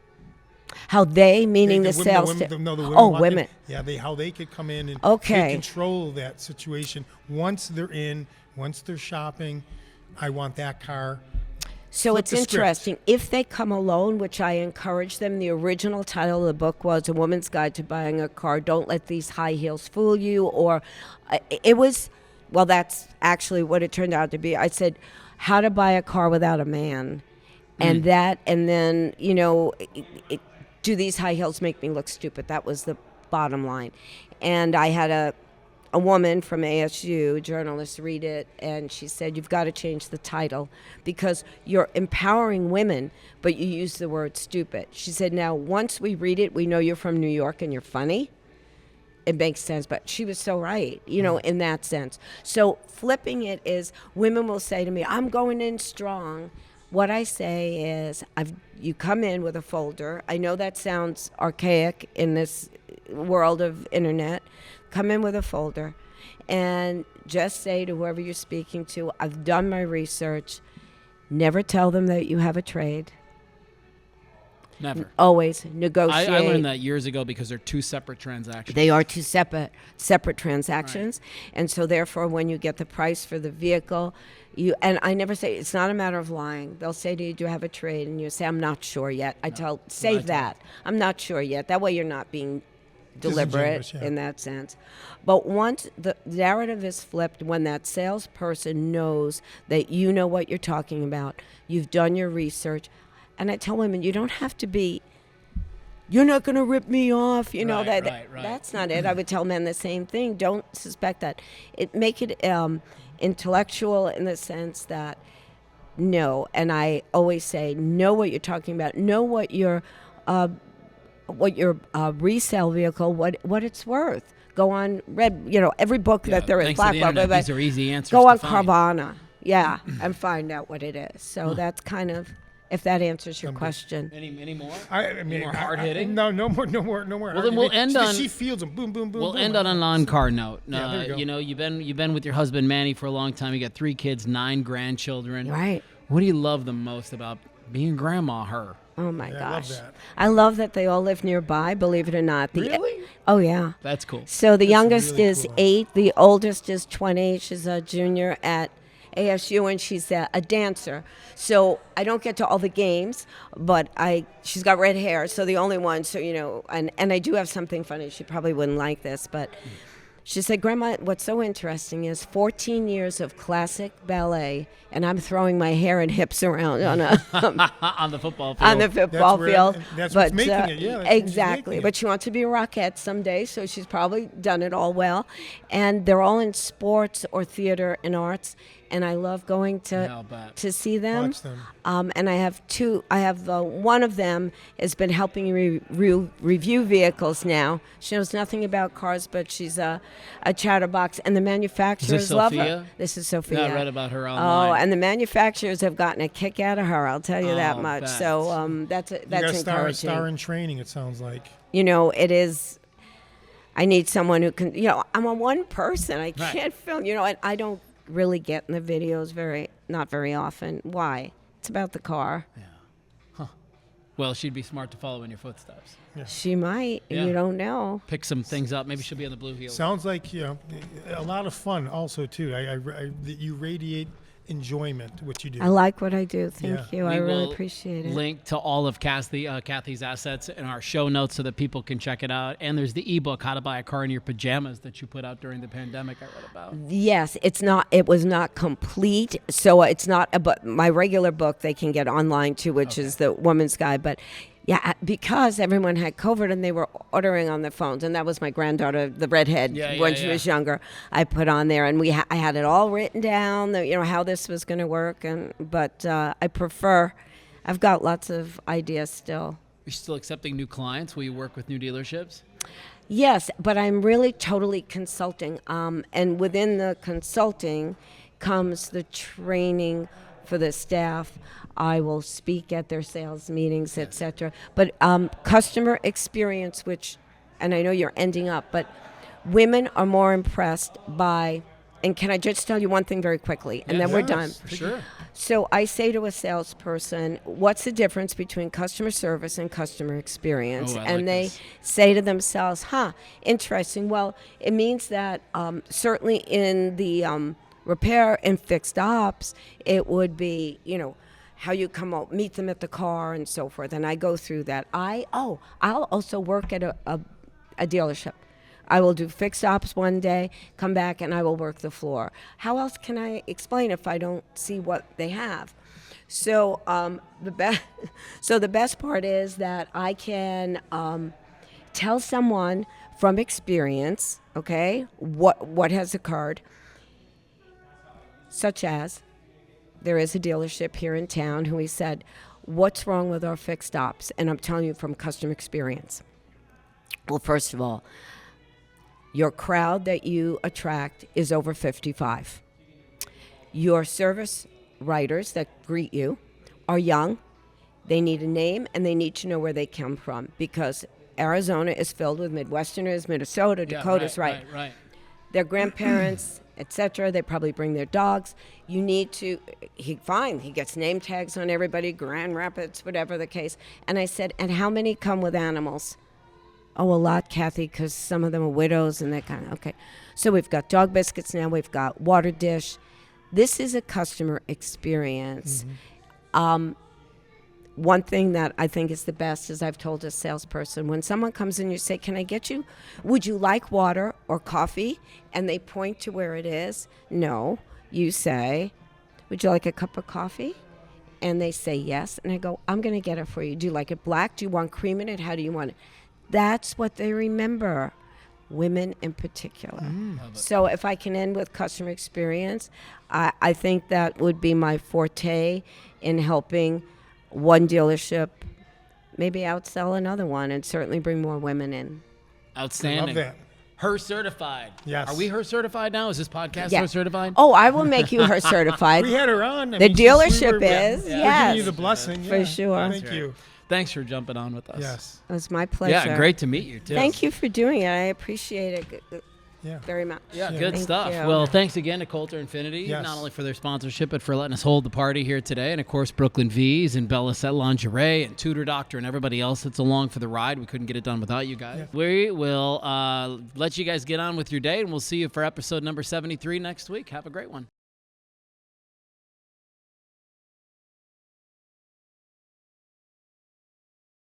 How they, meaning the sales... women. Yeah, how they could come in and take control of that situation. Once they're in, once they're shopping, I want that car. So it's interesting. If they come alone, which I encourage them, the original title of the book was A Woman's Guide to Buying a Car. Don't let these high heels fool you. Or it was, well, that's actually what it turned out to be. I said, how to buy a car without a man. And then, do these high heels make me look stupid? That was the bottom line. And I had a woman from ASU, a journalist, read it, and she said, you've got to change the title because you're empowering women, but you use the word stupid. She said, now, once we read it, we know you're from New York and you're funny. It makes sense, but she was so right, in that sense. So flipping it is, women will say to me, I'm going in strong. What I say is, you come in with a folder. I know that sounds archaic in this world of internet. Come in with a folder and just say to whoever you're speaking to, I've done my research. Never tell them that you have a trade. Never. Always negotiate. I learned that years ago because they're two separate transactions. They are two separate transactions. Right. And so therefore, when you get the price for the vehicle, and I never say, it's not a matter of lying. They'll say to you, do you have a trade? And you say, I'm not sure yet. I'm not sure yet. That way you're not being deliberate in that sense. But once the narrative is flipped, when that salesperson knows that you know what you're talking about, you've done your research, and I tell women, you don't have to be you're not going to rip me off. You know, Right, that right. that's not it. I would tell men the same thing. Don't suspect that. Make it intellectual in the sense that, no, and I always say, know what you're talking about. Know what your resale vehicle, what it's worth. Go on, every book that there is. Thanks to the internet, these are easy answers Go to on find. Carvana, and find out what it is. So that's kind of, if that answers your question. Any more? Any more hard hitting? No more. Well, then we'll end on. She feels them. Boom, boom, boom. We'll boom. end on a non-car note. There you go. You've been with your husband Manny for a long time. You got 3 kids, 9 grandchildren. Right. What do you love the most about being grandma? Her. Oh my Yeah, gosh. I love that they all live nearby, believe it or not. Really? Oh yeah. That's cool. So the youngest really is cool. 8, the oldest is 20. She's a junior at ASU, and she's a dancer. So I don't get to all the games, but she's got red hair, so the only one, and I do have something funny. She probably wouldn't like this, but she said, Grandma, what's so interesting is 14 years of classic ballet, and I'm throwing my hair and hips around on on the football field. on the football field. That's what's making it. Yeah, that's what's exactly. making it. But she wants to be a rockette someday, so she's probably done it all well. And they're all in sports or theater and arts, and I love going to see them. Watch them. And I have 2. I have one of them has been helping review vehicles now. She knows nothing about cars, but she's a chatterbox, and the manufacturers love her. This is Sophia. Yeah, I read about her online. Oh, and the manufacturers have gotten a kick out of her. I'll tell you that much. bet. So that's You got encouraging. star in training. It sounds like. It is. I need someone who can. I'm a one person. I can't film. And I don't really get in the videos not very often. Why? It's about the car. Yeah. Huh. Well, she'd be smart to follow in your footsteps. She might. Yeah. You don't know. Pick some things up. Maybe she'll be on the blue heels. Sounds like a lot of fun. Also, too. You radiate enjoyment what you do. I like what I do. Thank you. We I really will appreciate it. Link to all of Cathy's assets in our show notes so that people can check it out. And there's the ebook, How to Buy a Car in Your Pajamas, that you put out during the pandemic. I read about. Yes, it was not complete, so it's not. But my regular book they can get online too, which is the Woman's Guide. But yeah, because everyone had COVID and they were ordering on their phones, and that was my granddaughter, the redhead, when she was younger. I put on there, and I had it all written down, how this was going to work. But I prefer. I've got lots of ideas still. You're still accepting new clients? Will you work with new dealerships? Yes, but I'm really totally consulting. And within the consulting comes the training for the staff. I will speak at their sales meetings, etc. But customer experience, and I know you're ending up, but women are more impressed by, and can I just tell you one thing very quickly, and then we're done. For sure. So I say to a salesperson, what's the difference between customer service and customer experience? And they say to themselves, interesting. Well, it means that certainly in the repair and fixed ops, it would be, how you come out, meet them at the car and so forth. And I go through that. I'll also work at a dealership. I will do fixed ops one day, come back, and I will work the floor. How else can I explain if I don't see what they have? So the best part is that I can tell someone from experience, okay, what has occurred, such as there is a dealership here in town who he said, what's wrong with our fixed ops? And I'm telling you from customer experience. Well, first of all, your crowd that you attract is over 55. Your service writers that greet you are young. They need a name, and they need to know where they come from, because Arizona is filled with Midwesterners, Minnesota, Dakotas, right? Their grandparents, etc. They probably bring their dogs. You need to, he gets name tags on everybody, Grand Rapids, whatever the case. And I said, and how many come with animals? Oh, a lot, Cathy, because some of them are widows and that kind of, okay. So we've got dog biscuits now, we've got water dish. This is a customer experience. One thing that I think is the best is I've told a salesperson, when someone comes in, you say, would you like water or coffee? And they point to where it is. No. You say, would you like a cup of coffee? and they say yes, and I go, I'm going to get it for you. Do you like it black? Do you want cream in it? How do you want it? That's what they remember, women in particular. So if I can end with customer experience, I think that would be my forte in helping one dealership maybe outsell another one and certainly bring more women in. Outstanding. I love that. Her certified. Yes. Are we her certified now? Is this podcast Yeah. her certified? Oh, I will make you her certified. We had her on. The since we dealership were- is, we're yes. giving you the blessing. For yeah. sure. Thank you. Thanks for jumping on with us. Yes. It was my pleasure. Yeah, great to meet you, too. Thank you for doing it. I appreciate it Yeah. very much. Yeah, good Thank stuff. you. Well, thanks again to Coulter Infiniti, Yes. not only for their sponsorship, but for letting us hold the party here today. And, of course, Brooklyn V's and Bella Set Lingerie and Tutor Doctor and everybody else that's along for the ride. We couldn't get it done without you guys. Yeah. We will let you guys get on with your day, and we'll see you for episode number 73 next week. Have a great one.